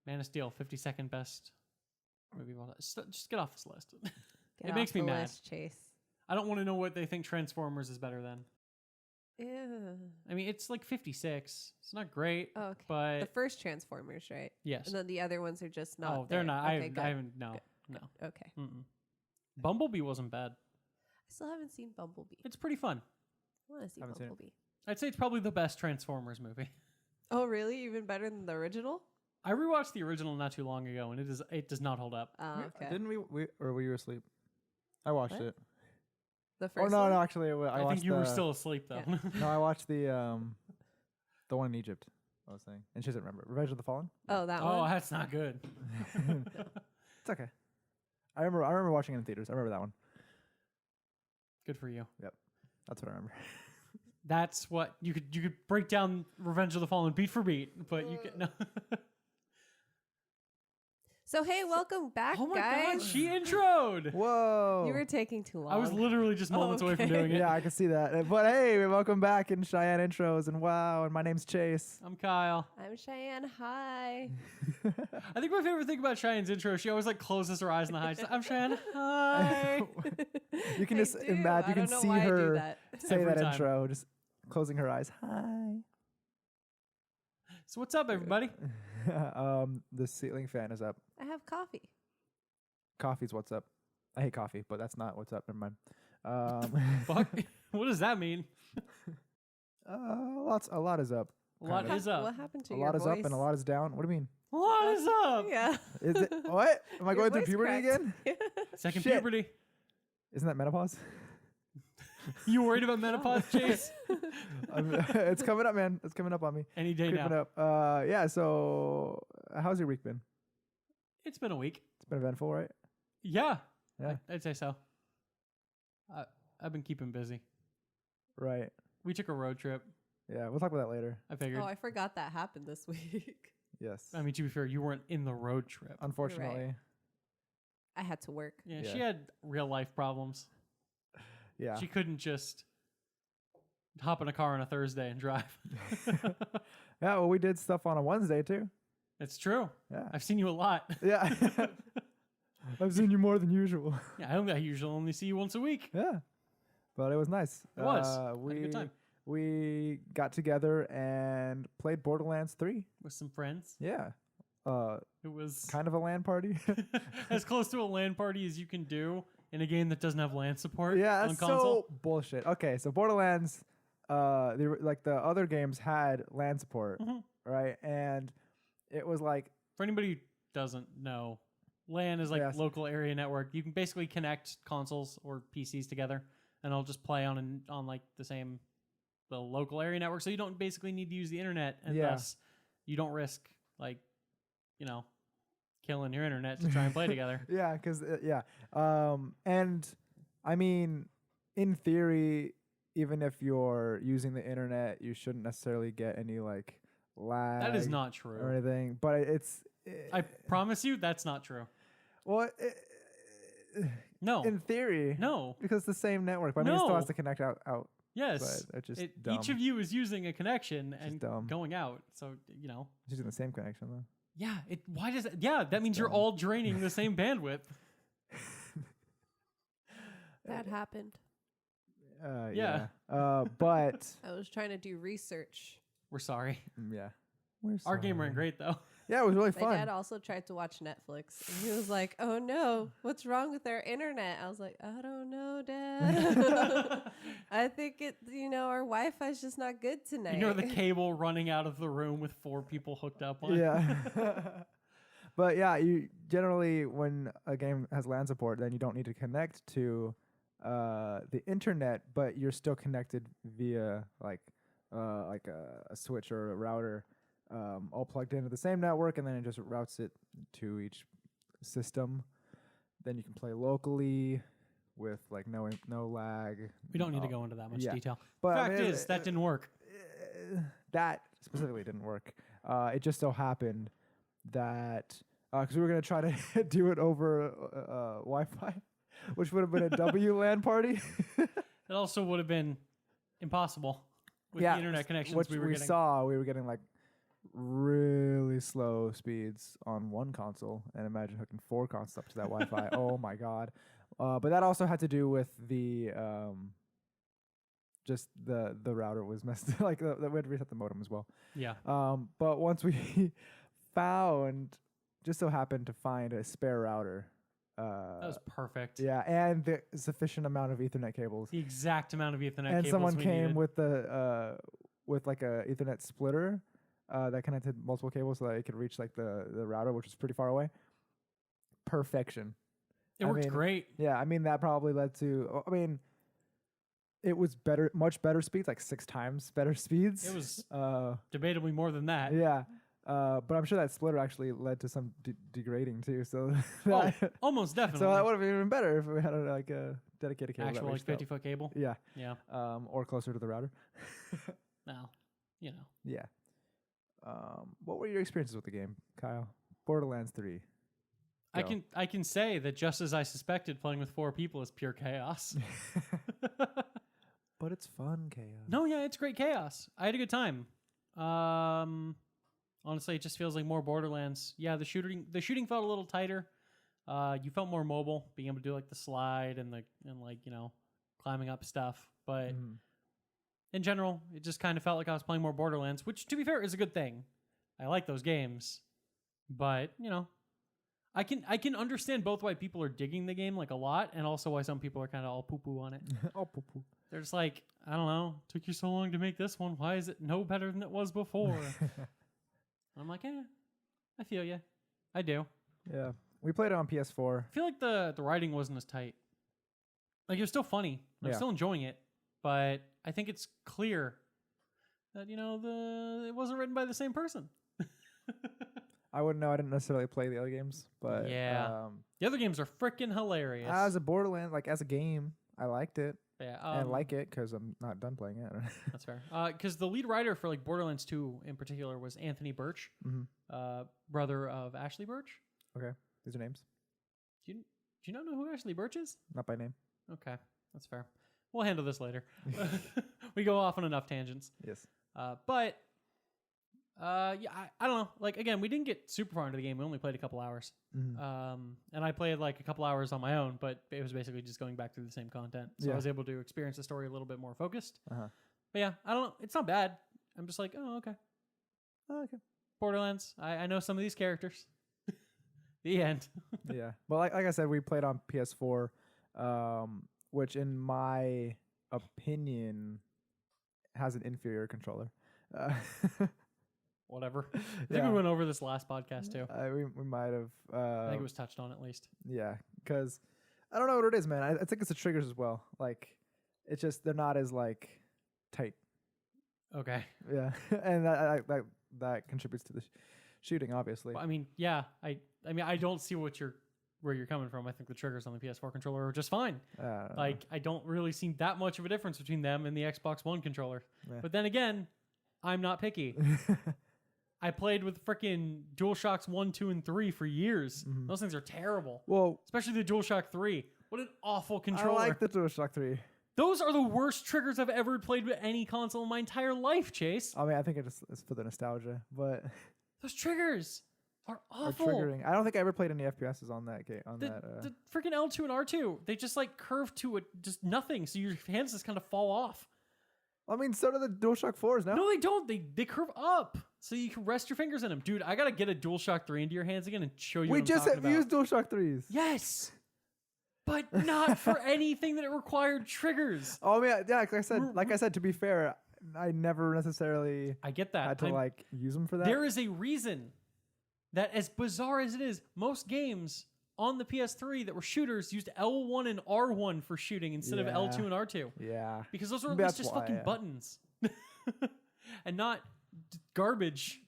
Man of Steel, 52nd best movie of all time. Just get off this list. Get It makes off me the mad. list, Chase. I don't want to know what they think Transformers is better than. Ew. I mean, it's like 56. It's not great, Oh, okay. but The first Transformers, right? yes. And then the other ones are just not. Oh, they're there. not. Okay, I haven't. No, no. Okay. Mm-mm. Bumblebee wasn't bad. I still haven't seen Bumblebee. It's pretty fun. I want to see Haven't seen it. Bumblebee. I'd say it's probably the best Transformers movie. Oh, really? Even better than the original? I rewatched the original not too long ago, and it does not hold up. Oh, okay. Didn't we or were you asleep? I watched What? it. The first No, one? no, actually, I I watched think you were still asleep though. Yeah. No, I watched the one in Egypt. I was saying, and she doesn't remember. Revenge of the Fallen. Oh, that Oh, one? that's not good. It's okay. I remember watching it in theaters. I remember that one. Good for you. That's what I remember. That's what you could break down Revenge of the Fallen beat for beat, but you can no. So, hey, welcome back, Oh my guys. god, she introed. Whoa! You were taking too long. I was literally just moments away from okay. doing it. Yeah, I can see that. But hey, welcome back in Cheyenne Intros, and wow, and my name's Chase. I'm Kyle. I'm Cheyenne. Hi. I think my favorite thing about Cheyenne's intro, she always like closes her eyes in the high. She's like, I'm Cheyenne. Hi. You can I just do. imagine. You I can don't know see why I do her that. say Every that time. intro, just closing her eyes. Hi. So what's up, everybody? The ceiling fan is up. I have coffee. Coffee's what's up. I hate coffee, but that's not what's up. Never mind. Fuck. What does that mean? A lot is up. A lot Kinda. is up. What happened to A your lot is voice? up and a lot is down. What do you mean? A lot is up. Yeah. Is it what? Am I Your going through voice puberty cracked. again? Second Shit. puberty. Isn't that menopause? You worried about menopause, Chase? It's coming up, man. It's coming up on me. Any day Creeping now. up. Yeah. So, how's your week been? It's been a week. It's been eventful, right? Yeah. Yeah. I'd say so. I've been keeping busy. Right. We took a road trip. Yeah. We'll talk about that later. I figured. Oh, I forgot that happened this week. Yes. I mean, to be fair, you weren't in the road trip. Unfortunately. I had to work. Yeah, Yeah. she had real life problems. Yeah. She couldn't just hop in a car on a Thursday and drive. Yeah. Well, we did stuff on a Wednesday too. It's true. Yeah. I've seen you a lot. Yeah. I've seen you more than usual. Yeah, I usually only see you once a week. Yeah. But it was nice. It was. Had a good time. We got together and played Borderlands 3. With some friends. Yeah. It was Kind of a LAN party. as close to a LAN party as you can do in a game that doesn't have LAN support Yeah, on that's console. so bullshit. Okay, so Borderlands, the other games had LAN support, Mhm. right? And it was like, For anybody who doesn't know, LAN is like Yes. local area network. You can basically connect consoles or PCs together, and it'll just play on like the local area network. So you don't basically need to use the internet, and Yeah. thus you don't risk killing your internet to try and play together. yeah, because and I mean, in theory, even if you're using the internet, you shouldn't necessarily get any like lag. That is not or true. anything. But I promise you, that's not true. well, No. in theory, No. because it's the same network. But I mean, it still No. has to connect out. Yes. But it's just dumb. Each of you is using a connection Just and dumb. going out. So, It's using the same connection though. yeah. Why does that? Yeah, that means you're dumb. all draining the same bandwidth. That happened. Yeah. But I was trying to do research. We're sorry. yeah. Our game ran great though. Yeah, it was really My fun. dad also tried to watch Netflix. And he was like, "Oh no, what's wrong with our internet?" I was like, "I don't know, Dad. I think our Wi-Fi's just not good tonight." The cable running out of the room with 4 people hooked up on it. Yeah. But yeah, you generally when a game has LAN support, then you don't need to connect to the internet, but you're still connected via like a switch or a router, all plugged into the same network, and then it just routes it to each system. Then you can play locally with like no lag. We don't need to go into that much Yeah. detail. But I Fact mean, is, that didn't work. that specifically didn't work. It just so happened that because we were gonna try to do it over Wi-Fi, which would have been a WLAN party. It also would have been impossible with the internet connections which we were getting. saw we were getting like really slow speeds on one console, and imagine hooking 4 consoles up to that Wi-Fi. Oh my god! But that also had to do with the just the router was messed. Like we had to reset the modem as well. Yeah. But once we just so happened to find a spare router. That was perfect. Yeah, and the sufficient amount of Ethernet cables. The exact amount of Ethernet And cables someone we came needed. with the with like a Ethernet splitter that connected multiple cables so that it could reach like the router, which was pretty far away. Perfection. It worked great. Yeah, I mean that probably led to. I mean, it was better, much better speeds, like 6 times better speeds. It was debatably more than that. Yeah. But I'm sure that splitter actually led to some degrading too. So almost definitely. So that would have been even better if we had a dedicated cable. Actual like 50-foot cable. Yeah. Yeah. Or closer to the router. Well, you know. Yeah. What were your experiences with the game, Kyle? Borderlands 3. Go. I can say that just as I suspected, playing with 4 people is pure chaos. But it's fun chaos. No, yeah, it's great chaos. I had a good time. Honestly, it just feels like more Borderlands. Yeah, the shooting felt a little tighter. You felt more mobile, being able to do like the slide and like, you know, climbing up stuff. But in general, it just kind of felt like I was playing more Borderlands, which to be fair is a good thing. I like those games. But, you know, I can understand both why people are digging the game like a lot and also why some people are kind of all poo-poo on it. All poo-poo. They're just like, I don't know, took you so long to make this one. Why is it no better than it was before? I'm like, I feel you. I do. Yeah. We played it on PS4. I feel like the writing wasn't as tight. Like, it was still funny. I'm still enjoying it. But I think it's clear that, you know, it wasn't written by the same person. I wouldn't know. I didn't necessarily play the other games. But yeah. The other games are freaking hilarious. As a Borderlands, like as a game, I liked it. Yeah, I like it because I'm not done playing it. That's fair. Because the lead writer for like Borderlands 2 in particular was Anthony Birch, brother of Ashley Birch. Okay, these are names. Do you not know who Ashley Birch is? Not by name. Okay, that's fair. We'll handle this later. We go off on enough tangents. Yes. But yeah, I don't know. Like, again, we didn't get super far into the game. We only played a couple hours. And I played like a couple hours on my own, but it was basically just going back through the same content. So I was able to experience the story a little bit more focused. But yeah, I don't know. It's not bad. I'm just like, oh, okay. Oh, okay. Borderlands. I know some of these characters. The end. Yeah. Well, like I said, we played on PS4, which in my opinion has an inferior controller. Whatever. I think we went over this last podcast too. We might have. I think it was touched on at least. Yeah, because I don't know what it is, man. I think it's the triggers as well. Like, it's just they're not as like tight. Okay. Yeah, and that contributes to the shooting, obviously. Well, I mean, yeah. I mean, I don't see where you're coming from. I think the triggers on the PS4 controller are just fine. Like, I don't really see that much of a difference between them and the Xbox One controller. Yeah. But then again, I'm not picky. I played with freaking DualShocks 1, 2, and 3 for years. Those things are terrible. Well, especially the DualShock 3. What an awful controller. I like the DualShock 3. Those are the worst triggers I've ever played with any console in my entire life, Chase. I mean, I think it's for the nostalgia, but those triggers are awful. Triggering. I don't think I ever played any FPSs on that game. The freaking L2 and R2, they just like curve to just nothing, so your hands just kind of fall off. I mean, so do the DualShock 4s now. No, they don't. They curve up, so you can rest your fingers in them. Dude, I gotta get a DualShock 3 into your hands again and show you. We just used DualShock 3s. Yes, but not for anything that it required triggers. Oh yeah, like I said. To be fair, I never necessarily. I get that. Had to like use them for that. There is a reason that, as bizarre as it is, most games on the PS3 that were shooters used L1 and R1 for shooting instead of L2 and R2. Yeah. Because those are at least just fucking buttons. And not garbage,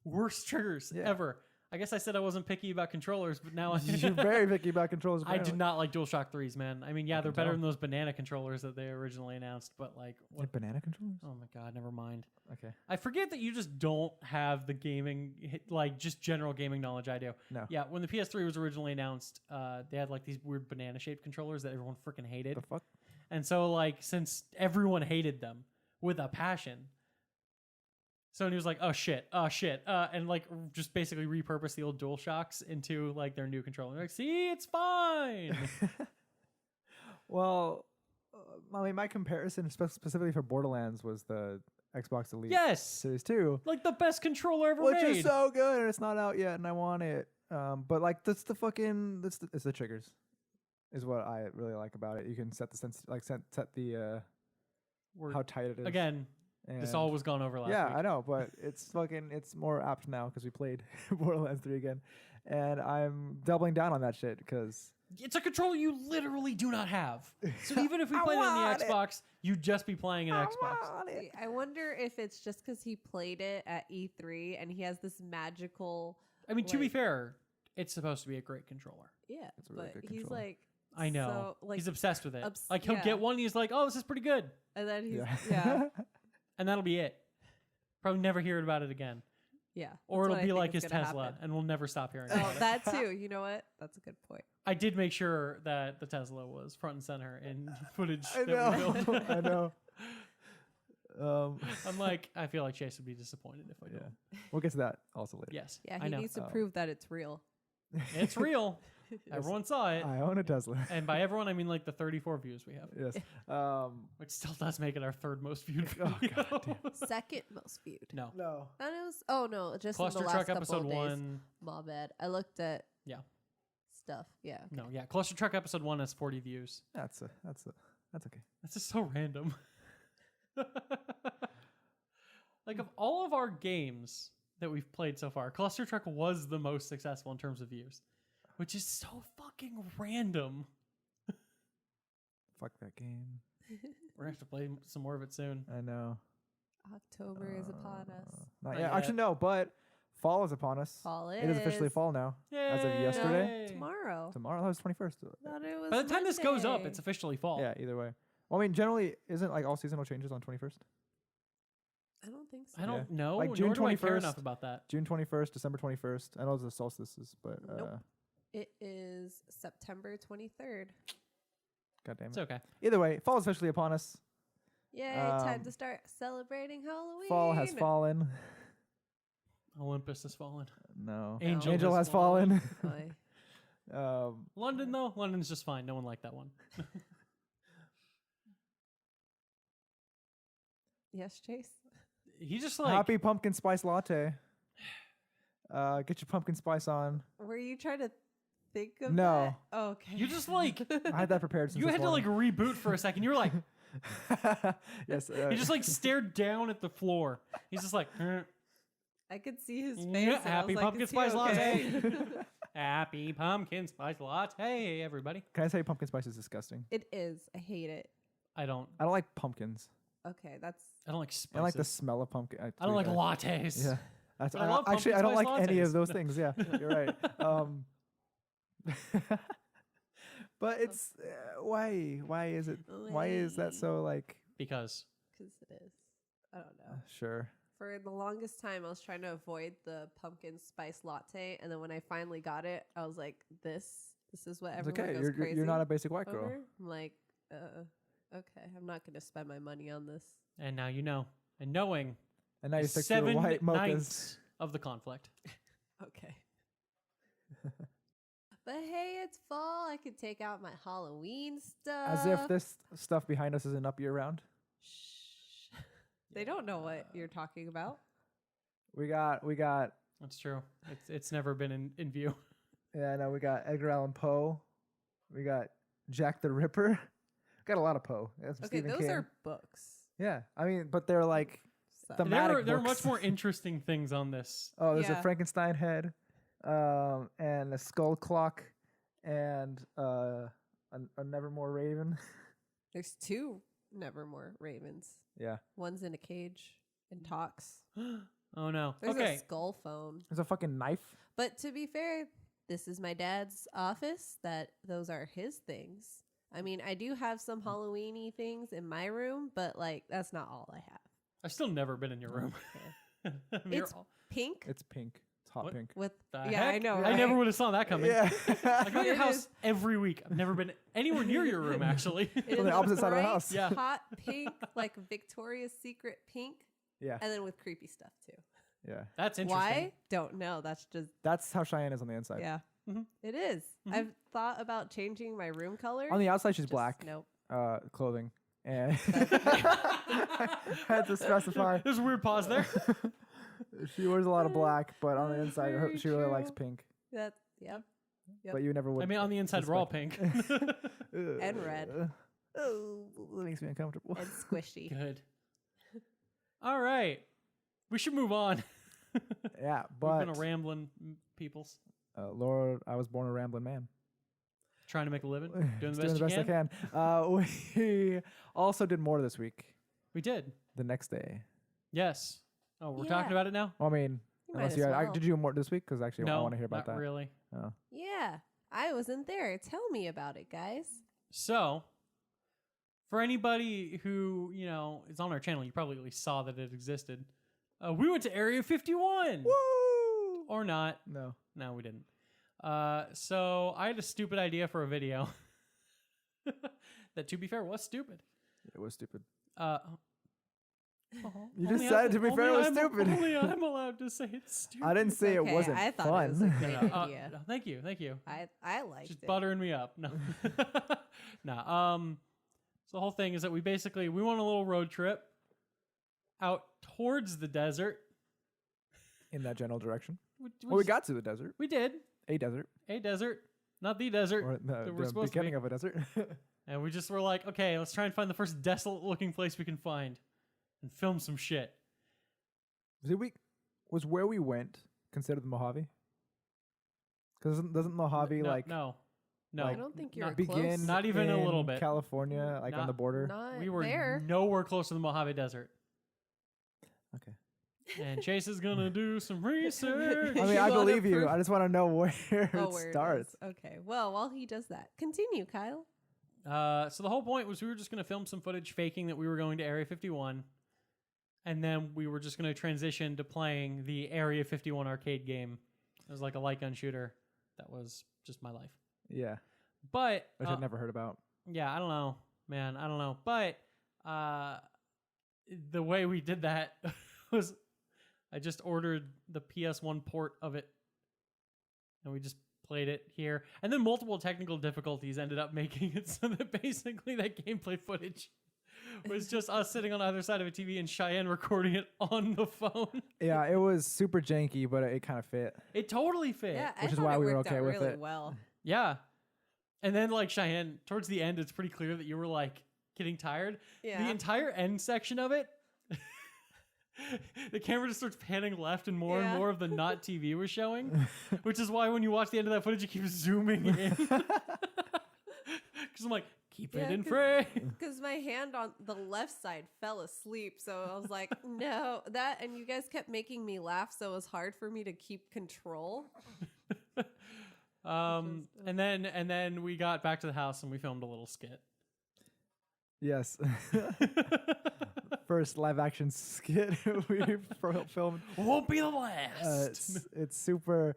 worst triggers ever. I guess I said I wasn't picky about controllers, but now you're very picky about controllers. Apparently. I did not like DualShock 3s, man. I mean, yeah, they're better than those banana controllers that they originally announced, but like... What banana controllers? Oh my god, never mind. Okay. I forget that you just don't have the gaming, like just general gaming knowledge I do. No. Yeah, when the PS3 was originally announced, they had like these weird banana-shaped controllers that everyone freaking hated. The fuck? And so like, since everyone hated them with a passion, Sony was like, oh shit, and like just basically repurposed the old DualShocks into like their new controller. Like, see, it's fine. Well, I mean, my comparison specifically for Borderlands was the Xbox Elite Yes, Series 2, like the best controller ever which made. is so good, and it's not out yet, and I want it. But like, it's the triggers, is what I really like about it. You can set the set the how tight it is. Again, this all was gone over last week. I know, but it's more apt now because we played Borderlands 3 again, and I'm doubling down on that shit because It's a controller you literally do not have. So even if we played it on the Xbox, you'd just be playing an Xbox. See, I wonder if it's just because he played it at E3 and he has this magical. I mean, to be fair, it's supposed to be a great controller. Yeah, It's a really but good he's controller. like. I know. So, like, he's obsessed with it. Like, he'll yeah. get one, and he's like, oh, this is pretty good. And then he's yeah. And that'll be it. Probably never hear about it again. Yeah. Or that's it'll what I be think like is his gonna Tesla, happen. and we'll never stop hearing Oh, about it. that too. You know what? That's a good point. I did make sure that the Tesla was front and center in footage I that we know, filmed. I know. I'm like, I feel like Chase would be disappointed if I don't. We'll get to that also later. Yes. Yeah, I he know. needs to prove that it's real. It's real. Everyone saw it. I own a Tesla. And by everyone, I mean like the 34 views we have. Yes. Which still does make it our third most viewed Oh, video. God damn. Second most viewed. No. No. And it was, oh no, just Cluster in the Truck last episode couple of days. 1. My bad. I looked at Yeah. stuff. Yeah. Okay. No, yeah. Cluster Truck episode 1 has 40 views. That's okay. That's just so random. Like, of all of our games that we've played so far, Cluster Truck was the most successful in terms of views, which is so fucking random. Fuck that game. We're gonna have to play some more of it soon. I know. October is upon us. Not Not yet. yet. Actually, no, but fall is upon us. Fall It is officially fall now. As of yesterday. Yay! Tomorrow. Tomorrow, that was 21st. Thought it was By the time this goes up, Monday. it's officially fall. Yeah, either way. Well, I mean, generally, isn't like all seasonal changes on 21st? I don't think so. I don't know. Like Nor June do I care 21st. enough about that. June 21st, December 21st. I know the solstices, but Nope. It is September 23rd. God damn It's it. okay. Either way, fall is officially upon us. Yay, time Um, to start celebrating Halloween. Fall has fallen. Olympus has fallen. No. Angel has fallen. Boy. London, though? London's just fine. No one liked that one. Yes, Chase? He just like... Happy pumpkin spice latte. Get your pumpkin spice on. Were you trying to think of No. that? Oh, okay. You just like... I had that prepared since You this had to like morning. reboot for a second. You were like... Yes. He just like stared down at the floor. He's just like... I could see his face. Yeah, and I was happy like, pumpkin is he spice okay? latte. Happy pumpkin spice latte, everybody. Can I say pumpkin spice is disgusting? It is. I hate it. I don't like pumpkins. Okay, that's... like spices. I don't like the smell of pumpkin. I don't like lattes. Yeah. That's, But I love actually, I pumpkin don't like spice any of lattes. those things. Yeah, you're right. But it's why? Why is it? Why is that so like? Because Because it is. I don't know. Sure. For the longest time, I was trying to avoid the pumpkin spice latte, and then when I finally got it, I was like, "This is what It's everyone okay. goes crazy You're not a basic white girl. over." I'm like, okay, I'm not gonna spend my money on this. and now you know. And knowing And now you is stick to your 7 white mochas. ninths of the conflict. Okay. But hey, it's fall. I could take out my Halloween stuff. As if this stuff behind us isn't up year round. Shh. They don't know what you're talking about. We got. That's true. It's never been in view. Yeah, no, we got Edgar Allan Poe. We got Jack the Ripper. Got a lot of Poe. That's Okay, Stephen those King. are books. Yeah, I mean, but they're like So. thematic There are books. much more interesting things on this. Oh, there's a Yeah. Frankenstein head, and a skull clock, and a Nevermore Raven. There's 2 Nevermore ravens. Yeah, One's in a cage and talks. Oh no. There's Okay. a skull phone. there's a fucking knife. But to be fair, this is my dad's office. Those are his things. I mean, I do have some Halloween-y things in my room, but like that's not all I have. I've still never been in your room. I mean, you're It's all- pink It's pink. It's hot What? pink. with the yeah, I heck? know. I Right? never would have saw that coming. Yeah. I go to your It house is- every week. I've never been anywhere near your room, actually. It On the is opposite side of the bright, house. Yeah. hot pink, like Victoria's Secret pink. Yeah. And then with creepy stuff too. Yeah. That's interesting. Why? Don't know. That's just That's how Cheyenne is on the inside. yeah. Mhm. It is. Mhm. I've thought about changing my room color. On the outside, she's Just black. Nope. Clothing. And had to specify. There's a weird pause there. She wears a lot of black, but on the inside, Very she really likes true. pink. Yep. Yep. But you never would. I mean, on the inside, we're all pink. And red. Oh, that makes me uncomfortable. And squishy. Good. All right. We should move on. Yeah, We've but been a rambling peoples. Lord, I was born a rambling man. Trying to make a living. Doing the Just best you can. I can. We also did more this week. We did. The next day. Yes. Oh, we're Yeah. talking about it now? Well, I mean, You might unless as you well. did you do more this week? Because actually, I No, want to hear about not that. really. Oh. Yeah. I wasn't there. Tell me about it, guys. So, for anybody who, is on our channel, you probably at least saw that it existed. We went to Area 51. Woo! Or not. No. No, we didn't. So, I had a stupid idea for a video. That, to be fair, was stupid. It was stupid. You You just said, to be fair, it was stupid. Only I'm allowed to say it's stupid. I didn't say Okay, it wasn't I thought fun. it was a great No, idea. no, thank you. I liked Just it. buttering me up. No. No. So the whole thing is that we went on a little road trip out towards the desert. In that general direction. We We got to the desert. We did. A desert. A desert. Not the desert. Or that we're the supposed to beginning be. of a desert. And we just were like, okay, let's try and find the first desolate looking place we can find and film some shit. Was where we went considered the Mojave? Because doesn't Mojave no, like no. I don't think you're not, close. begin Not even a in little bit. California, like on Not- the border? Not we were there. nowhere close to the Mojave Desert. Okay. And Chase is gonna do some research. I mean, You I wanna believe you. prove- I just want to know where Oh, it where starts. It is. Okay. Well, while he does that, continue, Kyle. So the whole point was we were just going to film some footage faking that we were going to Area 51. And then we were just going to transition to playing the Area 51 arcade game. It was like a light gun shooter. That was just my life. Yeah, But which I'd never heard about. yeah, I don't know, man. I don't know. But the way we did that was I just ordered the PS1 port of it. And we just played it here. And then multiple technical difficulties ended up making it so that basically that gameplay footage was just us sitting on either side of a TV and Cheyenne recording it on the phone. Yeah, it was super janky, but it kind of fit. It totally fit. Yeah, Which I is thought why it we were worked okay out with really it. well. Yeah. And then like Cheyenne, towards the end, it's pretty clear that you were like getting tired. Yeah. The entire end section of it, the camera just starts panning left and Yeah. more of the not TV was showing, which is why when you watch the end of that footage, you keep zooming in. Because I'm like, keep it in frame. Because my hand on the left side fell asleep, so I was like, no, that, and you guys kept making me laugh, so it was hard for me to keep control. And then we got back to the house and we filmed a little skit. Yes. First live action skit we filmed. Won't be the last. It's super.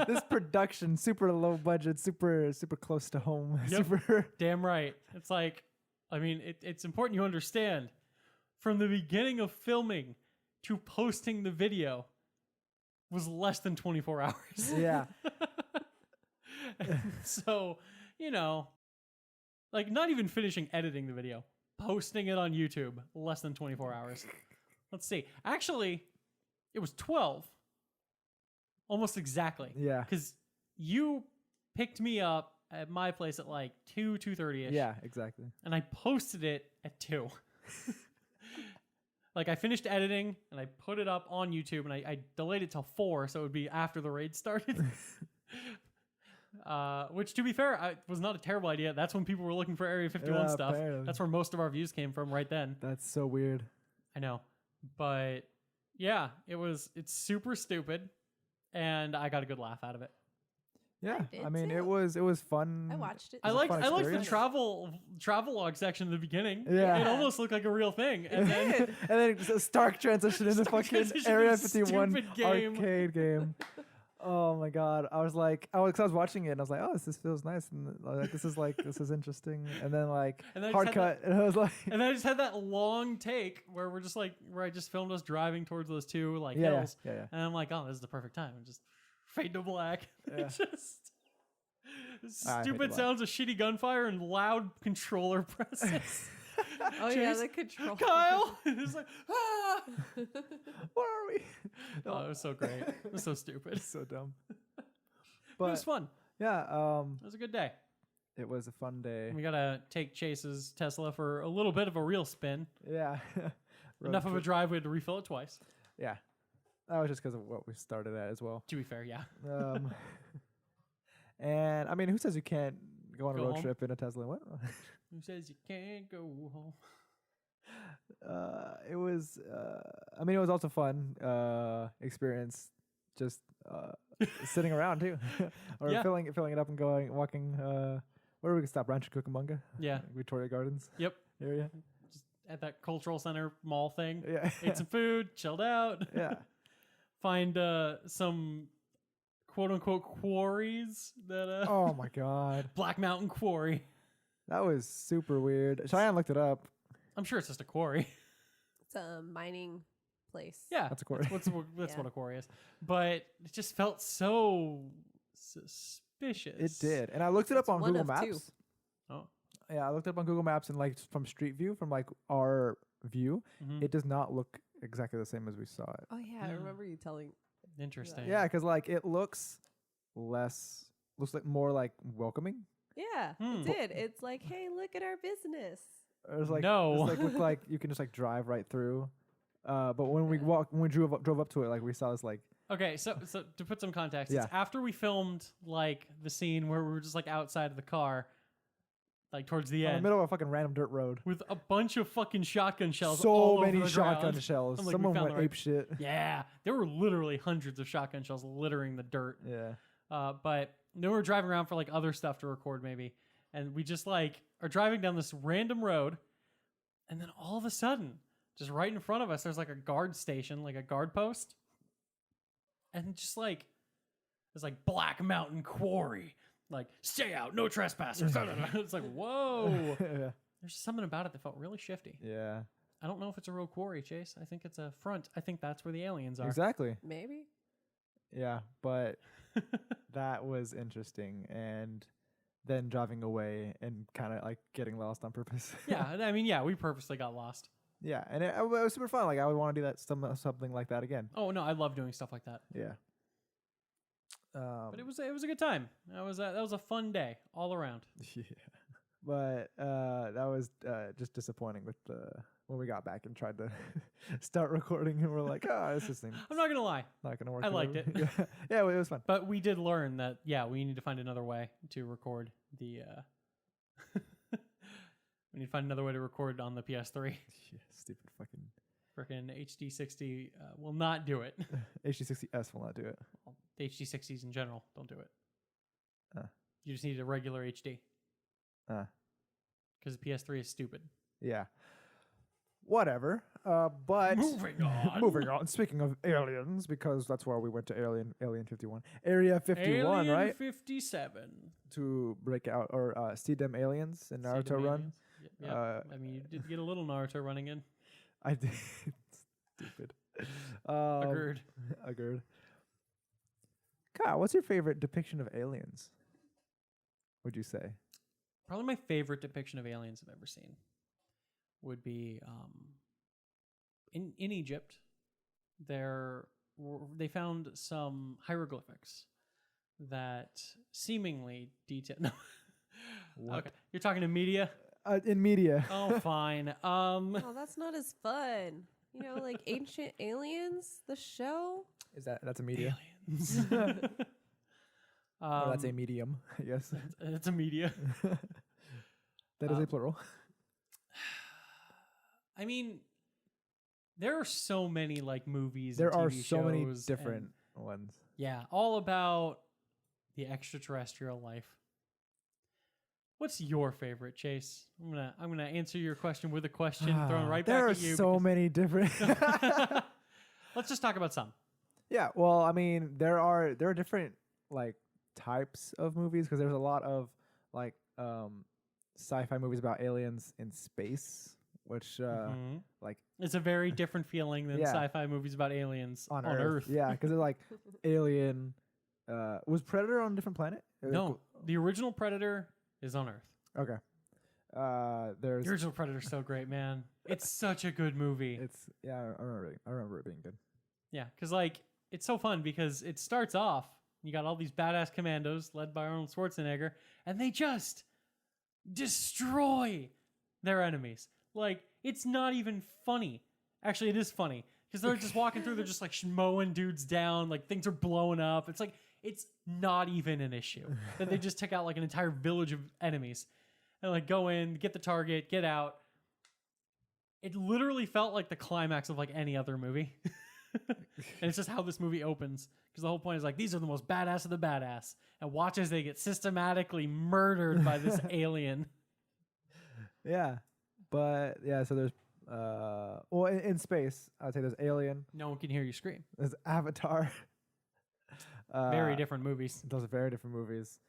This production super low budget, super close to home. Yep. Super. Damn right. It's like, I mean, it's important you understand from the beginning of filming to posting the video was less than 24 hours. Yeah. So, like not even finishing editing the video, posting it on YouTube, less than 24 hours. Let's see. Actually, it was 12. Almost exactly. Yeah. Because you picked me up at my place at like 2:30ish. Yeah. Exactly. And I posted it at 2. Like I finished editing and I put it up on YouTube and I delayed it till 4 so it would be after the raid started. Which to be fair, was not a terrible idea. That's when people were looking for Area 51 stuff. Apparently. That's where most of our views came from right then. That's so weird. I know. But yeah, it's super stupid and I got a good laugh out of it. Yeah. did I mean, too. it was fun. I watched it. I a liked fun the experience. travel log section in the beginning. Yeah. It almost looked like a real thing. And then Did. And then it's a stark transition into Stark fucking transition Area into 51 stupid game. arcade game. Oh my god! I was like, I was watching it and I was like, oh, this feels nice and like this is interesting. And then like And then I hard just had cut, and I was like, And then I just had that long take where we're just like, where I just filmed us driving towards those two like yeah, hills. yeah. And I'm like, oh, this is the perfect time. And just fade to black. Yeah. Just Ah, fade to stupid black. sounds of shitty gunfire and loud controller presses. Oh yeah, Chase- the control. Kyle! It's like, ah! Where are we? Oh, it was so great. It was so stupid. So dumb. But it was fun. Yeah, It was a good day. it was a fun day. We got to take Chase's Tesla for a little bit of a real spin. Yeah. Road Enough of a trip. drive, we had to refill it twice. Yeah. That was just because of what we started at as well. To be fair, yeah. And I mean, who says you can't go on a Go road home? trip in a Tesla? What? Who says you can't go home? It was. I mean, it was also fun experience. Just sitting around too, or Yeah. filling it up and going walking. Where we could stop? Rancho Cucamonga. Yeah. Victoria Gardens Yep. area. Just at that cultural center mall thing. Yeah. Ate some food, chilled out. Yeah. Find some quote unquote quarries that Oh my god, Black Mountain Quarry. that was super weird. Cheyenne looked it up. I'm sure it's just a quarry. It's a mining place. Yeah. That's a quarry. That's Yeah. what a quarry is. But it just felt so suspicious. It did, and I looked it up It's on one Google of two. Maps. Oh. Yeah, I looked it up on Google Maps and like from street view, from like our view, Mhm. it does not look exactly the same as we saw it. Oh yeah, I Yeah. remember you telling. Interesting. Yeah, because like it looks like more like welcoming. Yeah, Hmm. it did. It's like, hey, look at our business. It was like No. it's like looked like you can just like drive right through. But when we Yeah. drove up to it, like we saw this like Okay, so to put some context, Yeah. it's after we filmed like the scene where we were just like outside of the car, like towards the in the end, middle of a fucking random dirt road. with a bunch of fucking shotgun shells. So all over many the shotgun ground. shells. I'm like, we Someone found went the right- ape shit. Yeah, there were literally hundreds of shotgun shells littering the dirt. Yeah. But then we were driving around for like other stuff to record maybe, and we just like are driving down this random road, and then all of a sudden, just right in front of us, there's like a guard station, like a guard post, and just like it's like Black Mountain Quarry, like stay out, no trespassers. It's like whoa. yeah. There's something about it that felt really shifty. Yeah. I don't know if it's a real quarry, Chase. I think it's a front. I think that's where the aliens are. Exactly. Maybe. Yeah, but that was interesting, and then driving away and kind of like getting lost on purpose. Yeah, I mean, yeah, we purposely got lost. Yeah, and it was super fun. Like I would want to do that something like that again. Oh no, I love doing stuff like that. Yeah. But it was a good time. That was a fun day all around. Yeah. But that was just disappointing with when we got back and tried to start recording, and we're like, oh, this is I'm not gonna lie, not gonna work. I or liked whatever." it. Yeah, yeah, it was fun. but we did learn that we need to find another way to record the. We need to find another way to record on the PS3. Yeah, stupid fucking Freaking HD60 will not do it. HD60S will not do it. Well, the HD60s in general don't do it. Uh. You just need a regular HD because the PS3 is stupid. Yeah. Whatever. But Moving on. moving on. Speaking of aliens, because that's where we went to Alien 51, Area 51, Alien right? 57. To break out or see them aliens in See Naruto them run. aliens. Yep. I mean, you did get a little Naruto running in. I did. Stupid. Agreed. Agreed. Kyle, what's your favorite depiction of aliens? Would you say? Probably my favorite depiction of aliens I've ever seen would be in Egypt. They found some hieroglyphics that seemingly detail. No. What? Okay, you're talking to media. In media. Oh, fine. Oh, that's not as fun. You know, like Ancient Aliens, the show. That's a media? Aliens. Or that's a medium, yes. It's a media. That is a plural. I mean, there are so many like movies. There and are TV so many shows different and- ones. Yeah, all about the extraterrestrial life. What's your favorite, Chase? I'm gonna answer your question with a question thrown right there back are at you. so many different. Let's just talk about some. Yeah, well, I mean, there are different like types of movies because there's a lot of like sci-fi movies about aliens in space, which Mhm. like It's a very different feeling than Yeah. sci-fi movies about aliens on on Earth. Earth. Yeah, because they're like Alien. Was Predator on a different planet? No, the original Predator is on Earth. Okay. The There's original Predator's so great, man. It's such a good movie. I remember it being good. Yeah, because like it's so fun because it starts off, you got all these badass commandos led by Arnold Schwarzenegger, and they just destroy their enemies. Like it's not even funny. Actually, it is funny because they're just walking through, they're just like mowing dudes down, like things are blowing up. It's like it's not even an issue that they just took out like an entire village of enemies and like go in, get the target, get out. It literally felt like the climax of like any other movie. And it's just how this movie opens because the whole point is like these are the most badass of the badass, and watch as they get systematically murdered by this alien. Yeah, but yeah, so there's well in space, I'd say there's Alien, No one can hear you scream. there's Avatar. Very different movies. Those are very different movies.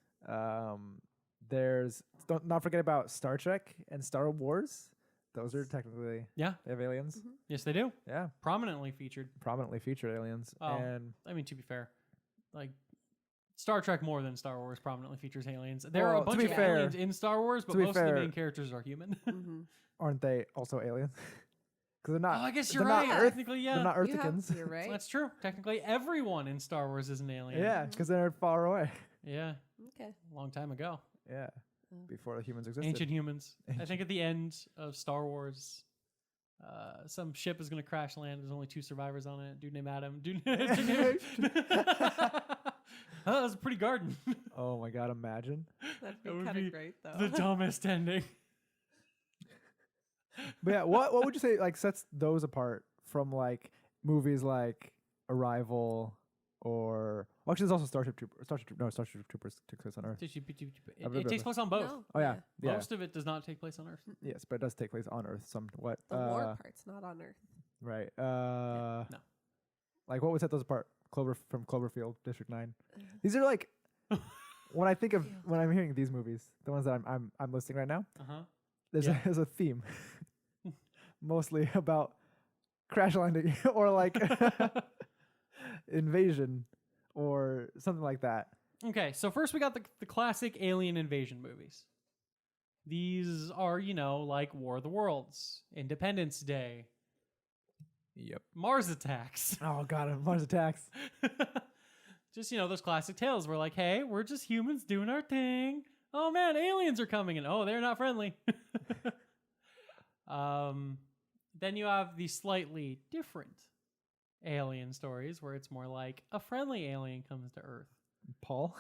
There's don't not forget about Star Trek and Star Wars. Those are technically Yeah, they have aliens. Mhm. yes they do. Yeah, Prominently featured. prominently featured aliens. Oh. And I mean, to be fair, like Star Trek more than Star Wars prominently features aliens. There are a Well, to bunch be of fair- aliens in Star Wars, but to be most of the fair- main characters are human. Mhm. aren't they also aliens? Because they're Oh, not. I guess they're you're not right. Earth. Technically, yeah. They're not You have- Earthicans. You're right. That's true. Technically, everyone in Star Wars is an alien. Yeah, because they're far away. Yeah. Okay. A long time ago. Yeah, Mm. before the humans existed. Ancient humans. I Ancient. think at the end of Star Wars, some ship is going to crash land. There's only 2 survivors on it. Dude named Adam. Dude named Oh, that was a pretty garden. Oh my god! Imagine. That'd That be would kind be of great, though. the dumbest ending. But yeah, what would you say like sets those apart from like movies like Arrival or actually there's also Starship Troopers takes place on Earth. It takes place on both. No, Oh yeah, yeah. Most of it does not take place on Earth. Yes, but it does take place on Earth somewhat. The war part's not on Earth. Right. No. Like what would set those apart? Cloverfield, District 9. Uh, These are like when I think of Field. when I'm hearing these movies, the ones that I'm listing right now. Uh-huh. There's Yeah. a theme, mostly about crash landing or like invasion or something like that. Okay, so first we got the classic alien invasion movies. These are, like War of the Worlds, Independence Day, Yep. Mars Attacks. Oh god, Mars Attacks. Just, those classic tales where like, hey, we're just humans doing our thing. Oh man, aliens are coming and oh, they're not friendly. Then you have the slightly different alien stories where it's more like a friendly alien comes to Earth. Paul.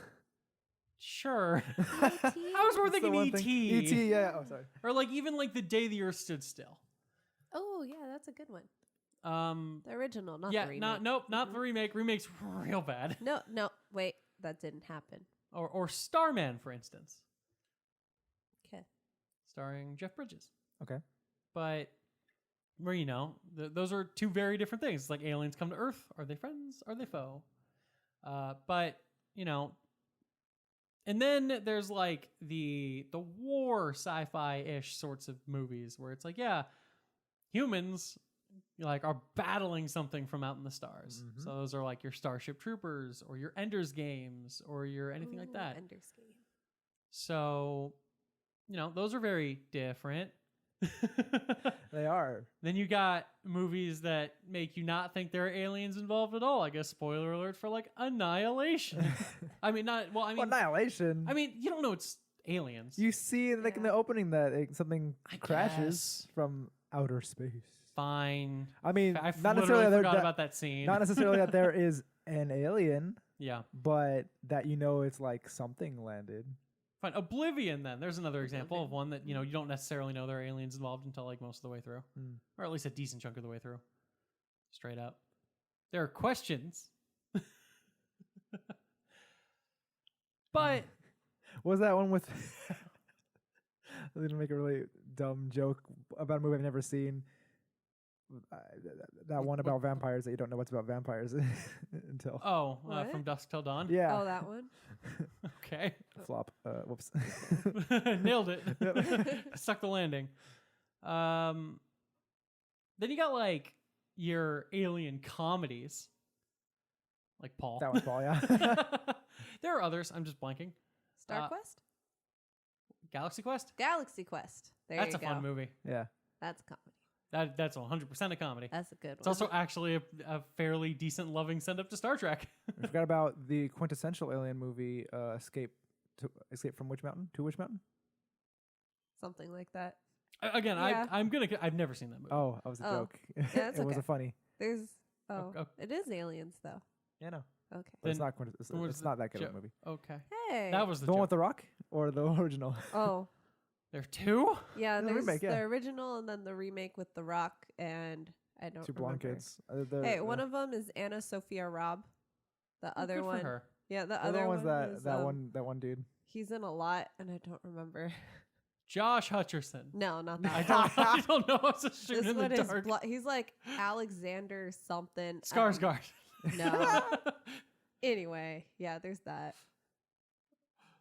Sure. E.T.? I was more That's the thinking one E.T. thing. E.T. Yeah. Oh, sorry. Or like even like the day the Earth stood still. Oh, yeah, that's a good one. The original, not Yeah, the remake. not the remake. Remake's real bad. No, wait, that didn't happen. Or Starman, for instance, Okay. starring Jeff Bridges. Okay. But where those are 2 very different things. It's like aliens come to Earth. Are they friends? Are they foe? But and then there's like the war sci-fi-ish sorts of movies where it's like, yeah, humans like are battling something from out in the stars. Mhm. So those are like your Starship Troopers or your Ender's Games or your anything like Ooh, that. Ender's Game. So, those are very different. They are. Then you got movies that make you not think there are aliens involved at all. I guess spoiler alert for like Annihilation. I mean, Annihilation. you don't know it's aliens. You see like in the Yeah. opening that something I crashes guess. from outer space. Fine. I mean, I not literally necessarily forgot that, about that scene. not necessarily that there is an alien, Yeah. but that it's like something landed. Fine. Oblivion, then. There's another example of Oblivion. one that, you don't necessarily know there are aliens involved until like most of the way through. Mm. Or at least a decent chunk of the way through. Straight up. There are questions. But What was that one with? I was gonna make a really dumb joke about a movie I've never seen. that one about vampires that you don't know what's about vampires until. Oh, What? From Dusk Till Dawn. Yeah. Oh, that one. Okay. Flop. Whoops. Nailed it. Stuck the landing. Then you got like your alien comedies, like Paul. That was Paul. Yeah. There are others. I'm just blanking. Star Quest? Galaxy Quest. Galaxy Quest. That's you a go. fun movie. Yeah. That's a comedy. That's 100% a comedy. That's a good It's one. also actually a fairly decent, loving send up to Star Trek. I forgot about the quintessential alien movie, Escape from Witch Mountain? To Witch Mountain? Something like that. Again, Yeah. I've never seen that movie. Oh, that was a Oh. joke. that's It was okay. a funny. There's Okay. it is aliens though. Yeah, no. Okay. But it's Then not what was it's the not that good of a joke? movie. Okay, Hey. that was The the one joke. with The Rock or the original? Oh. There are two. Yeah, The there's remake, yeah. the original and then the remake with The Rock and I don't Two blonde remember. kids. Hey, one of them is Anna Sophia Robb. The other Good one, for her. yeah, the the other other one's one is, that one dude. He's in a lot, and I don't remember. Josh Hutcherson. No, not I that. don't. I don't know. It's a shoot This in the one is dark. he's like Alexander something. I don't- Skarsgård. No. Anyway, yeah, there's that.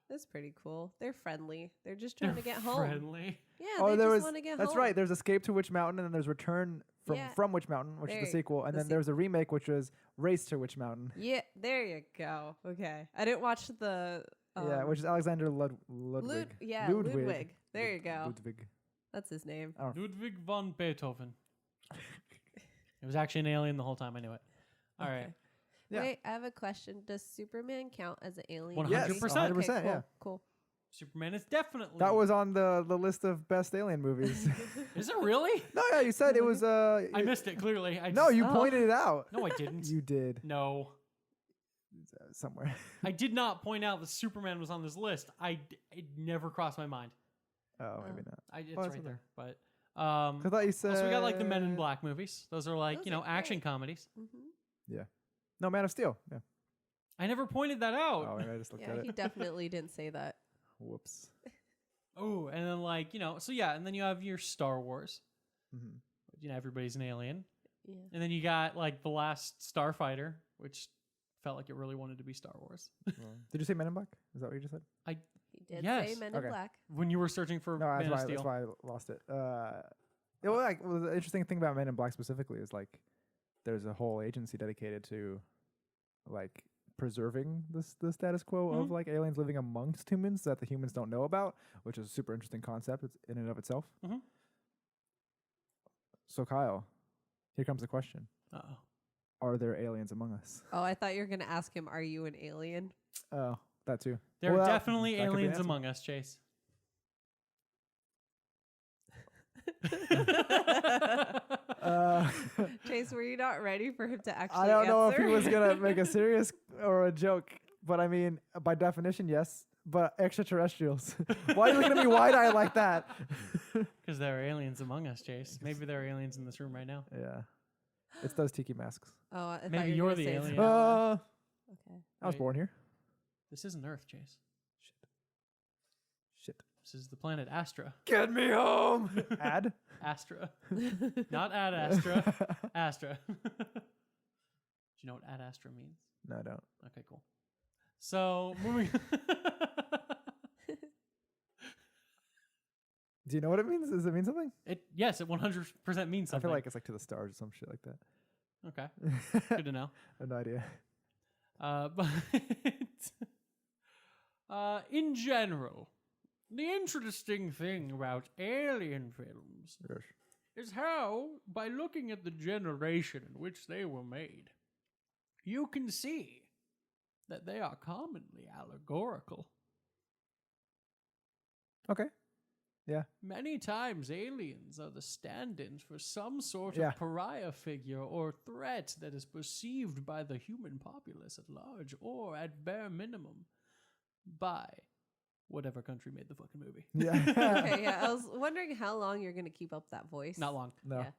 That's pretty cool. They're friendly. They're just trying to get home. Friendly. Yeah, Oh, they there just was. want to get That's home. right. There's Escape to Witch Mountain, and then there's Return Yeah. from Witch Mountain, which is There the you- sequel, and the then there was a remake, which was Race to Witch Mountain. Yeah, there you go. Okay, I didn't watch the. Yeah, which is Alexander Ludwig. Ludwig. There you go. Ludwig. That's his name. I don't Ludwig von Beethoven. It was actually an alien the whole time. I knew it. All right. Okay. Yeah. Wait, I have a question. Does Superman count as an alien? 100%. Yes, Okay, 100%, cool, yeah. Cool. Superman is definitely. That was on the list of best alien movies. Is it really? No, yeah, you said it was. I missed it clearly. No, you Oh. pointed it out. No, I didn't. You did No, somewhere. I did not point out that Superman was on this list. It never crossed my mind. Oh, maybe not. It's Oh, right it's in there. there. But 'Cause I thought you said. also we got like the Men in Black movies. Those are like Those are action great. comedies. Mm-hmm. No, Man of Steel. Yeah. I never pointed that out. Oh, maybe I just looked Yeah, at he it. definitely didn't say that. Whoops. Oh, and then like so yeah, and then you have your Star Wars. Mm-hmm. Everybody's an alien, Yeah. and then you got like the last Starfighter, which felt like it really wanted to be Star Wars. Did you say Men in Black? Is that what you just said? He did Yes. say Men Okay. in Black. When you were searching for No, Man of that's Steel. why I lost it. The interesting thing about Men in Black specifically is like there's a whole agency dedicated to like preserving the status quo of Mhm. like aliens living amongst humans that the humans don't know about, which is a super interesting concept in and of itself. Mhm. So Kyle, here comes the question: Uh-oh. are there aliens among us? Oh, I thought you were gonna ask him, "Are you an alien?" Oh, that too. There Well, are that- definitely that could be an aliens answer. among us, Chase. Chase, were you not ready for him to actually I don't know if he answer? was gonna make a serious or a joke, but I mean, by definition, yes. But extraterrestrials. Why are you looking at me wide-eyed like that? Because there are aliens among us, Chase. Maybe there are aliens in this room right now. Yeah, it's those tiki masks. Oh, I thought Maybe you you're were the gonna say alien. something else. Okay. I was Wait. born here. This isn't Earth, Chase. Shit. This is the planet Astra. Get me home. Ad. Astra. Not Ad Astra. Astra. Do you know what Ad Astra means? No, I don't. Okay, cool. So, moving. Do you know what it means? Does it mean something? Yes, it 100% means I something. feel like it's like to the stars or some shit like that. Okay, good to know. I have no idea. But in general, the interesting thing about alien films Yes. is how, by looking at the generation in which they were made, you can see that they are commonly allegorical. Okay. Yeah. Many times aliens are the stand-ins for some sort Yeah. of pariah figure or threat that is perceived by the human populace at large, or at bare minimum, by whatever country made the fucking movie. Yeah. Okay, yeah. I was wondering how long you're gonna keep up that voice. Not long. No. Yeah.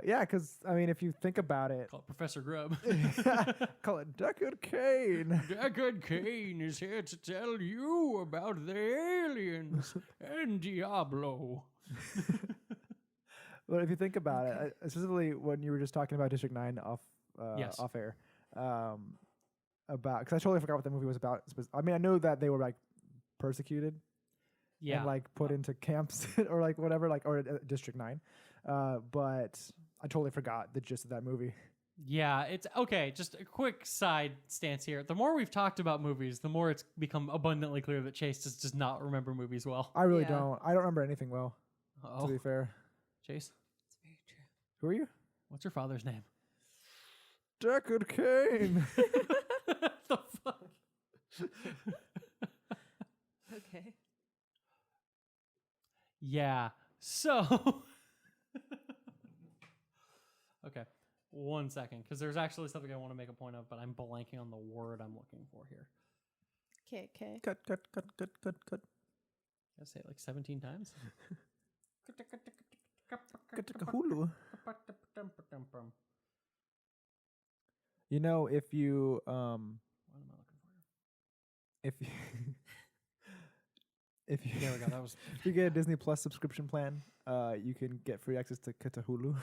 Yeah, because I mean, if you think about it, Call it Professor Grubb. call it Deckard Cain. Deckard Cain is here to tell you about the aliens and Diablo. But if you think about it, specifically when you were just talking about District 9 Yes. off air, about because I totally forgot what the movie was about. I mean, I know that they were like persecuted Yeah. and like put into camps or like whatever, like or District 9, but I totally forgot the gist of that movie. Yeah, it's okay. Just a quick side stance here. The more we've talked about movies, the more it's become abundantly clear that Chase does not remember movies well. I really Yeah. don't. I don't remember anything well, Oh, to be fair. Chase, It's very true. Who are you? what's your father's name? Deckard Cain. The fuck? Okay. Yeah. So, okay, 1 second, because there's actually something I want to make a point of, but I'm blanking on the word I'm looking for here. Okay. Cut. I say it like 17 times. Hulu. You know, if you What am I looking for? if you if you There we go. That was if you get a Disney Plus subscription plan, you can get free access to Hulu.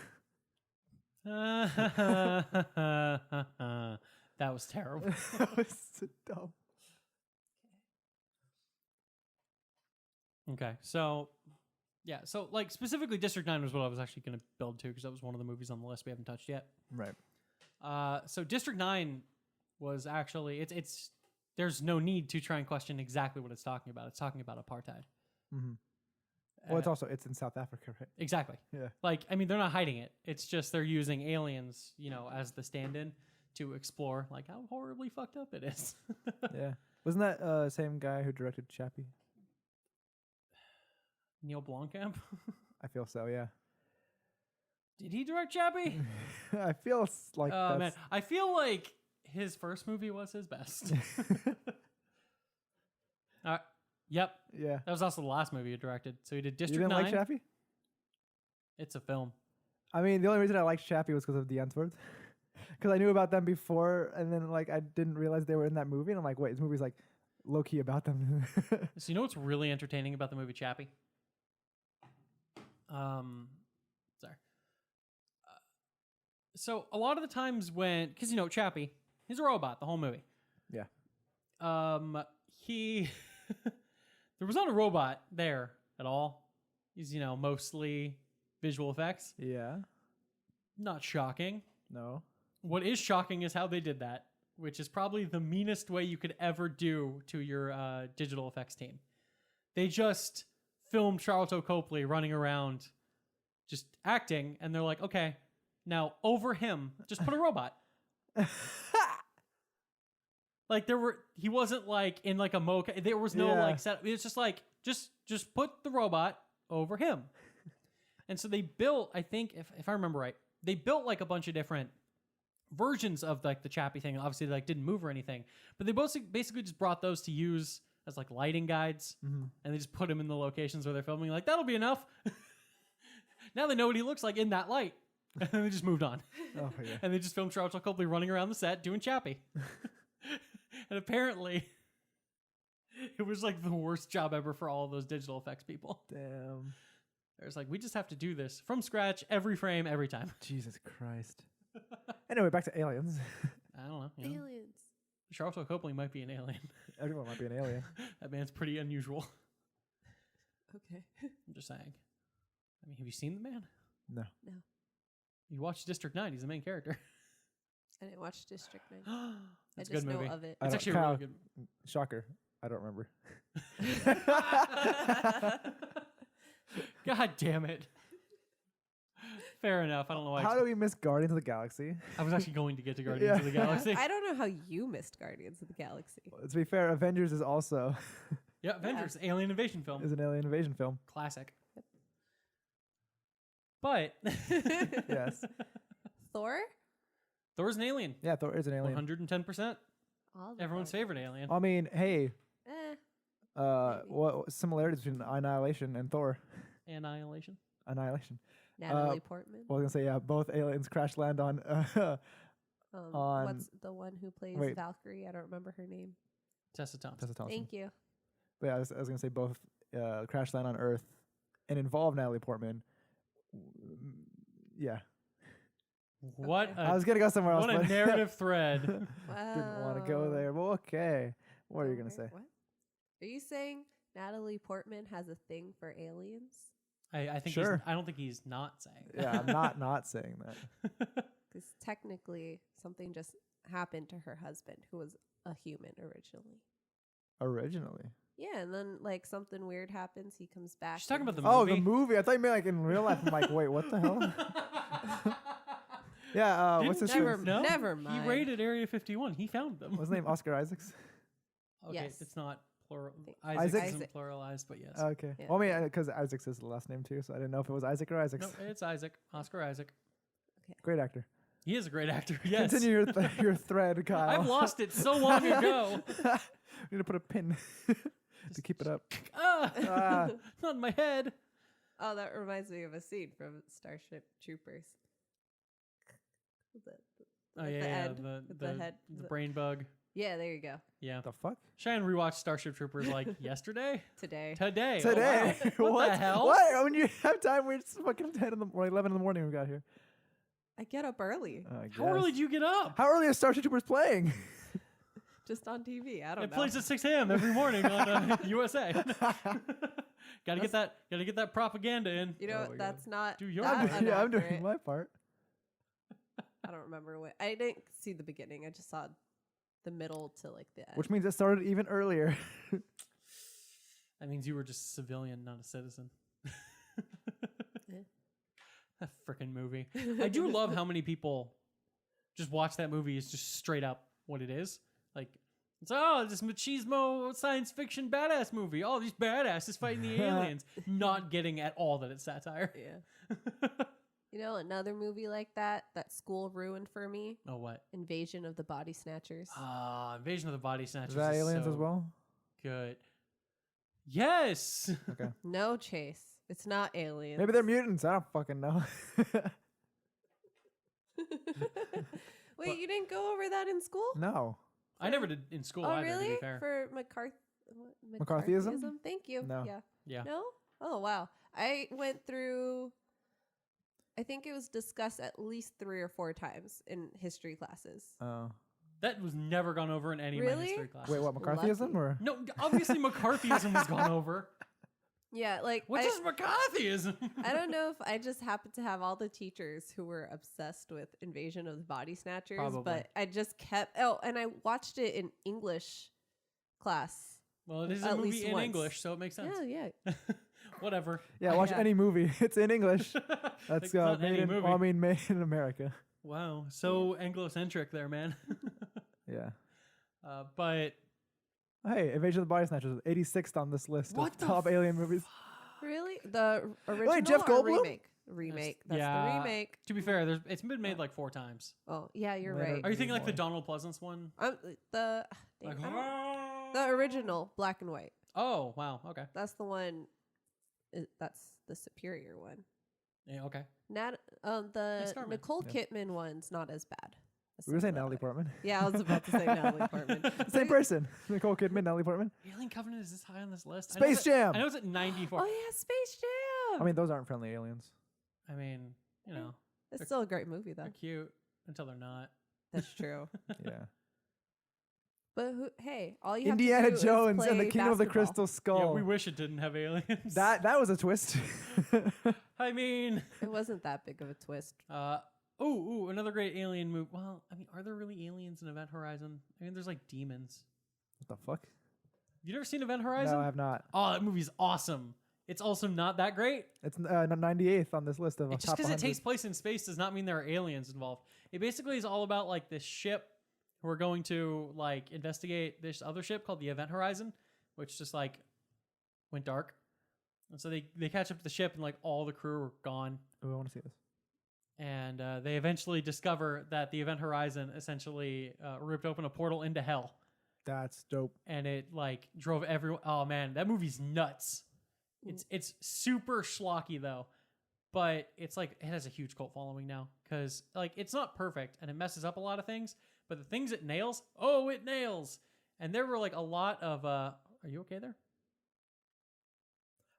that was terrible. That was so dumb. Okay, so yeah, so like specifically District 9 was what I was actually going to build to because that was one of the movies on the list we haven't touched yet. Right. So District 9 was actually it's there's no need to try and question exactly what it's talking about. It's talking about apartheid. Mm-hmm. Well, it's in South Africa, right? Exactly. Yeah. Like, I mean, they're not hiding it. It's just they're using aliens, you know, as the stand-in to explore like how horribly fucked up it is. Yeah. Wasn't that same guy who directed Chappie? Neil Blomkamp. I feel so. Yeah. Did he direct Chappie? I feel like Oh that's man, I feel like his first movie was his best. Yep, yeah. that was also the last movie he directed. So he did You District didn't 9. like Chappie? It's a film. I mean, the only reason I liked Chappie was because of the Answorth. Because I knew about them before, and then like I didn't realize they were in that movie, and I'm like, wait, this movie's like low key about them. So you know what's really entertaining about the movie Chappie? Sorry. So a lot of the times when, because you know Chappie, he's a robot the whole movie. Yeah. He there was not a robot there at all. He's mostly visual effects. Yeah. Not shocking. No. What is shocking is how they did that, which is probably the meanest way you could ever do to your digital effects team. They just filmed Charlton Copley running around just acting, and they're like, okay, now over him, just put a robot. Like he wasn't like in like a mocha. There was no like set. It's just like, just put the robot over him. And so they built, I think, if I remember right, they built like a bunch of different versions of like the Chappie thing. Obviously, they like didn't move or anything, but they basically just brought those to use as like lighting guides, and they just put him in the locations where they're filming. Like that'll be enough. Now they know what he looks like in that light, and then they just moved on. Oh yeah. And they just filmed Charlton Copley running around the set doing Chappie. And apparently, it was like the worst job ever for all of those digital effects people. Damn. There's like, we just have to do this from scratch, every frame, every time. Jesus Christ. Anyway, back to aliens. I don't know. Aliens. Charlton Copley might be an alien. Everyone might be an alien. That man's pretty unusual. Okay. I'm just saying. I mean, have you seen the man? No. No. You watched District 9. He's the main character. I didn't watch District 9. That's I a just good know movie. of it. I It's don't- actually a Kyle, really good. Shocker. I don't remember. God damn it. Fair enough. I don't know why. How do we miss Guardians of the Galaxy? I was actually going to get to Guardians of the Galaxy. I don't know how you missed Guardians of the Galaxy. To be fair, Avengers is also Yeah, Avengers, alien invasion film. is an alien invasion film. Classic. But Yes. Thor? Thor's an alien. Yeah, Thor is an alien. 110%. All the Everyone's Thor. favorite alien. I mean, hey, Maybe. what similarities between Annihilation and Thor? Annihilation. Annihilation. Natalie Portman. Well, I was gonna say yeah, both aliens crash land on. on- What's the one who plays wait. Valkyrie? I don't remember her name. Tessa Thompson. Tessa Thompson. Thank you. But yeah, I was gonna say both crash land on Earth and involve Natalie Portman Yeah. What Okay. I a, was gonna go somewhere else. what a but narrative thread. Didn't want to go there. Well, okay. What are you gonna say? What? Are you saying Natalie Portman has a thing for aliens? I think Sure. I don't think he's not saying that. Yeah, I'm not saying that. Because technically, something just happened to her husband, who was a human originally. Originally. Yeah, and then like something weird happens. He comes back. She's talking and about the he's- Oh, movie? the movie. I thought you meant like in real life. I'm like, wait, what the hell? Yeah. What's his Never- name? No, Never mind. He raided Area 51. He found them. What's his name? Oscar Isaacs. Okay, Yes. it's not plural. Isaac? Isaac isn't Isaac. pluralized, but yes. Okay. Yeah. Well, I mean, because Isaacs is the last name too, so I didn't know if it was Isaac or Isaacs. No, it's Isaac. Oscar Isaac. Great actor. He is a great actor. Yes. Continue your thread, Kyle. I've lost it so long ago. We need to put a pin to keep it up. Ah, Ah. not in my head. Oh, that reminds me of a scene from Starship Troopers. Oh With yeah, the yeah, end, with the head, the the- brain bug. Yeah, there you go. Yeah. The fuck? Cheyenne rewatched Starship Troopers like yesterday. Today. Today. Today? Oh, wow. What the hell? What? When you have time, we're just fucking 10 in the or 11 in the morning. We got here. I get up early, I How early guess. do you get up? How early is Starship Troopers playing? just on TV. I don't It know. plays at 6 a.m. every morning on USA. Gotta get that propaganda in. You know, Oh my that's not. Do your that part. Yeah, I'm doing inaccurate. my part. I don't remember what. I didn't see the beginning. I just saw the middle to like the end. Which means it started even earlier. That means you were just a civilian, not a citizen. Yeah. That freaking movie. I do love how many people just watch that movie as just straight up what it is. Like, it's this machismo science fiction badass movie. Oh, these badasses fighting the aliens. Not getting at all that it's satire. Yeah. You know, another movie like that school ruined for me. Oh, what? Invasion of the Body Snatchers. Invasion of the Body Snatchers. Is that is aliens so as well? Good. Yes. Okay. No, Chase. It's not aliens. Maybe they're mutants. I don't fucking know. Wait, you didn't go over that in school? No. I never did in school Oh, either, really? to be fair. For McCarthyism? Thank you. No. Yeah. Yeah. No? Oh, wow. I went through, I think it was discussed at least 3 or 4 times in history classes. Oh. That was never gone over in any of my Really? history classes. Wait, what? McCarthyism Lucky. or? No, obviously McCarthyism was gone over. Yeah, like, What is McCarthyism? I don't know if I just happened to have all the teachers who were obsessed with Invasion of the Body Snatchers, Probably. but I just kept, oh, and I watched it in English class. Well, it is At a movie least in once. English, so it makes sense. Yeah, yeah. Whatever. Yeah, watch Yeah. any movie. It's in English. Like, That's it's not made any in. movie. Well, I mean, made in America. Wow, so Anglo-centric there, man. Yeah. But Hey, Invasion of the Body Snatchers, 86th on this list What of the top alien movies. Really? The original Jeff or Goldblum? remake? Remake. That's yeah, the remake. to be fair, it's been made like 4 times. Oh, yeah, you're Later. right. Are you thinking like the More. Donald Pleasance one? The dang, Like, I don't- the original black and white. oh wow, okay, That's the one. That's the superior one. yeah, okay. The Starman. Nicole Yeah. Kidman one's not as bad. We were saying Some of Natalie the Portman. other- Yeah, I was about to say Natalie Portman. Same person. Nicole Kidman, Natalie Portman. Alien Covenant is this high on this list? Space Jam. I know it's at 94. Oh yeah, Space Jam. I mean, those aren't friendly aliens. I mean, you know, it's still a great movie though. they're cute until they're not. That's true. Yeah. But hey, all you Indiana have to do Jones is and the play Kingdom of the basketball. Crystal Skull. Yeah, we wish it didn't have aliens. that was a twist. I mean, It wasn't that big of a twist. ooh, another great alien movie. Well, I mean, are there really aliens in Event Horizon? I mean, there's like demons. What the fuck? You never seen Event Horizon? No, I have not. Oh, that movie's awesome. It's also not that great. It's 98th on this list of Just top because it 100. takes place in space does not mean there are aliens involved. It basically is all about like this ship who are going to like investigate this other ship called the Event Horizon, which just like went dark. And so they catch up to the ship and like all the crew are gone. Ooh, I want to see this. And they eventually discover that the Event Horizon essentially ripped open a portal into hell. That's dope. And it like drove everyone. Oh man, that movie's nuts. It's super schlocky though, but it's like it has a huge cult following now because like it's not perfect and it messes up a lot of things, but the things it nails, it nails. And there were like a lot of. Are you okay there?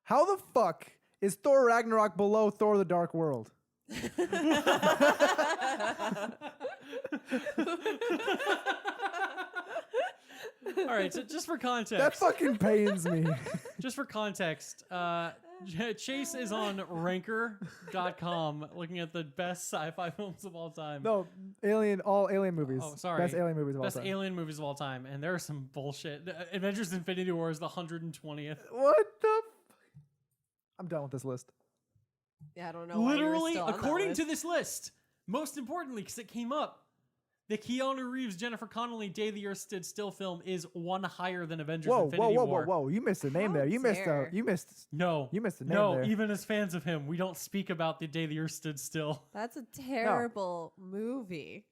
How the fuck Is Thor Ragnarok below Thor: The Dark World? All right, so just for context. That fucking pains me. Just for context, Chase is on Ranker.com looking at the best sci-fi films of all time. No, all alien movies. Oh, sorry. Best alien movies of all Best time. alien movies of all time, and there are some bullshit. Avengers: Infinity War is the 120th. What the? I'm done with this list. Yeah, I don't know. Why Literally, you were still on that according list. to this list, most importantly, because it came up, the Keanu Reeves, Jennifer Connelly, Day the Earth Stood Still film is one higher than Avengers: Infinity War. Whoa! You missed a name How there. You missed dare. No, You missed a name no. there. Even as fans of him, we don't speak about the Day the Earth Stood Still. That's a terrible movie.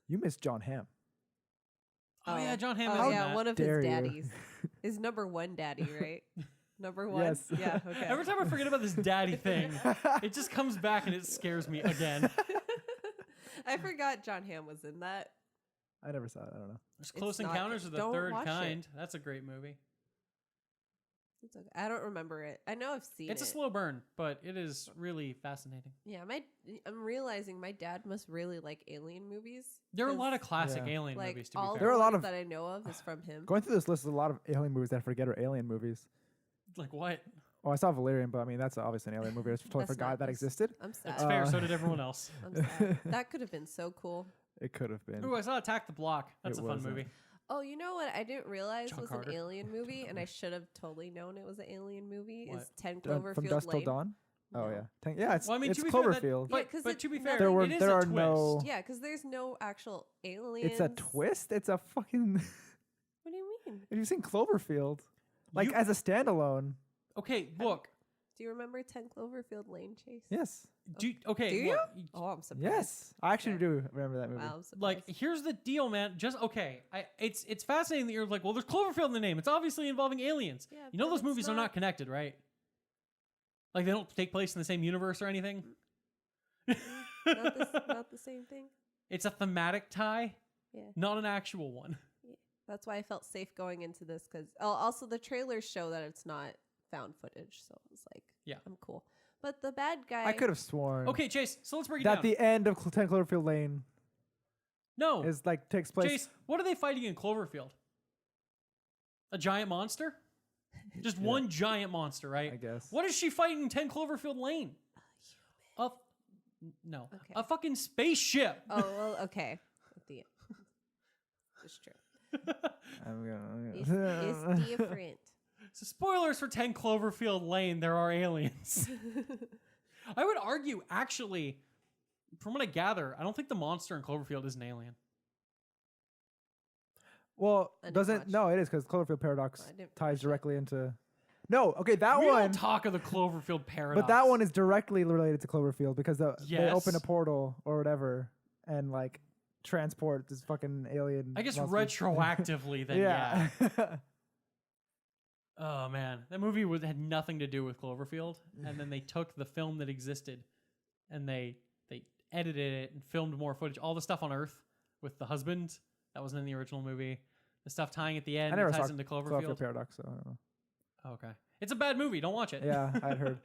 You missed John Hamm. Oh yeah, John Hamm. Oh is in yeah, that. one of Dare his you. daddies. His number one daddy, right? Number one. Yes. Yeah. Okay. Every time I forget about this daddy thing, it just comes back and it scares me again. I forgot John Hamm was in that. I never saw it. I don't know. There's Close not- Encounters of the don't Third watch Kind. it. That's a great movie. It's okay. I don't remember it. I know I've seen it. It's a slow burn, but it is really fascinating. Yeah, I'm realizing my dad must really like alien movies. There are a lot of 'cause, classic Yeah. alien like movies, to all be There fair. are a lot ones of- that I know of is from him. Going through this list, there's a lot of alien movies that I forget are alien movies. Like what? Oh, I saw Valerian, but I mean that's obviously an alien movie. I just totally That's forgot not that this. existed. I'm sad. It's fair, so did everyone else. I'm sad. That could have been so cool. It could have been. Ooh, I saw Attack the Block. That's It a fun wasn't. movie. Oh, you know what I didn't realize John was Carter. an alien movie, and I should have totally known it was an alien movie. What? Is 10 From Cloverfield Dusk Till Lane? Dawn. Oh No. yeah, yeah. It's Well, I mean, it's to be fair, that- Cloverfield. Yeah, 'cause But to be it- fair, There were- it is there a are twist. no- Yeah, because there's no actual aliens. It's a twist. It's a fucking. What do you mean? Have you seen Cloverfield? Like You- as a standalone? Okay, look. Do you remember 10 Cloverfield Lane, Chase? Yes. Okay, Do you? look, Oh, I'm surprised. Yes. I actually Okay. do remember that movie. Wow, I'm surprised. like here's the deal, man. Just okay. It's fascinating that you're like, well, there's Cloverfield in the name. It's obviously involving aliens. Yeah, You know but those it's movies are not connected, right? Like they don't take place in the same universe or anything. not the same thing. It's a thematic tie, Yeah. not an actual one. That's why I felt safe going into this because also the trailers show that it's not found footage, so I was like, Yeah. I'm cool. But the bad guy, I could have sworn Okay, Chase. So let's break it that down. the end of 10 Cloverfield Lane No, is like takes place. Chase. What are they fighting in Cloverfield? A giant monster? Just Yeah. one giant monster, right? I guess. What is she fighting in 10 Cloverfield Lane? No. Okay. A fucking spaceship. Oh well, okay. At the end, it's true. I'm gonna. It's different. So spoilers for 10 Cloverfield Lane, there are aliens. I would argue, actually, from what I gather, I don't think the monster in Cloverfield is an alien. Well, I didn't doesn't watch. no, it is because Cloverfield Paradox I didn't ties watch it. directly into. No, okay, that We one. don't talk of the Cloverfield paradox. But that one is directly related to Cloverfield because they open a Yes. portal or whatever and like transport this fucking alien. I guess monster. retroactively, then yeah. Oh man, that movie had nothing to do with Cloverfield, and then they took the film that existed, and they edited it and filmed more footage. All the stuff on Earth with the husband that wasn't in the original movie. The stuff tying at the end I never that saw ties into Cloverfield Cloverfield. Paradox, so I don't know. Oh, okay, it's a bad movie. Don't watch it. Yeah, I'd heard.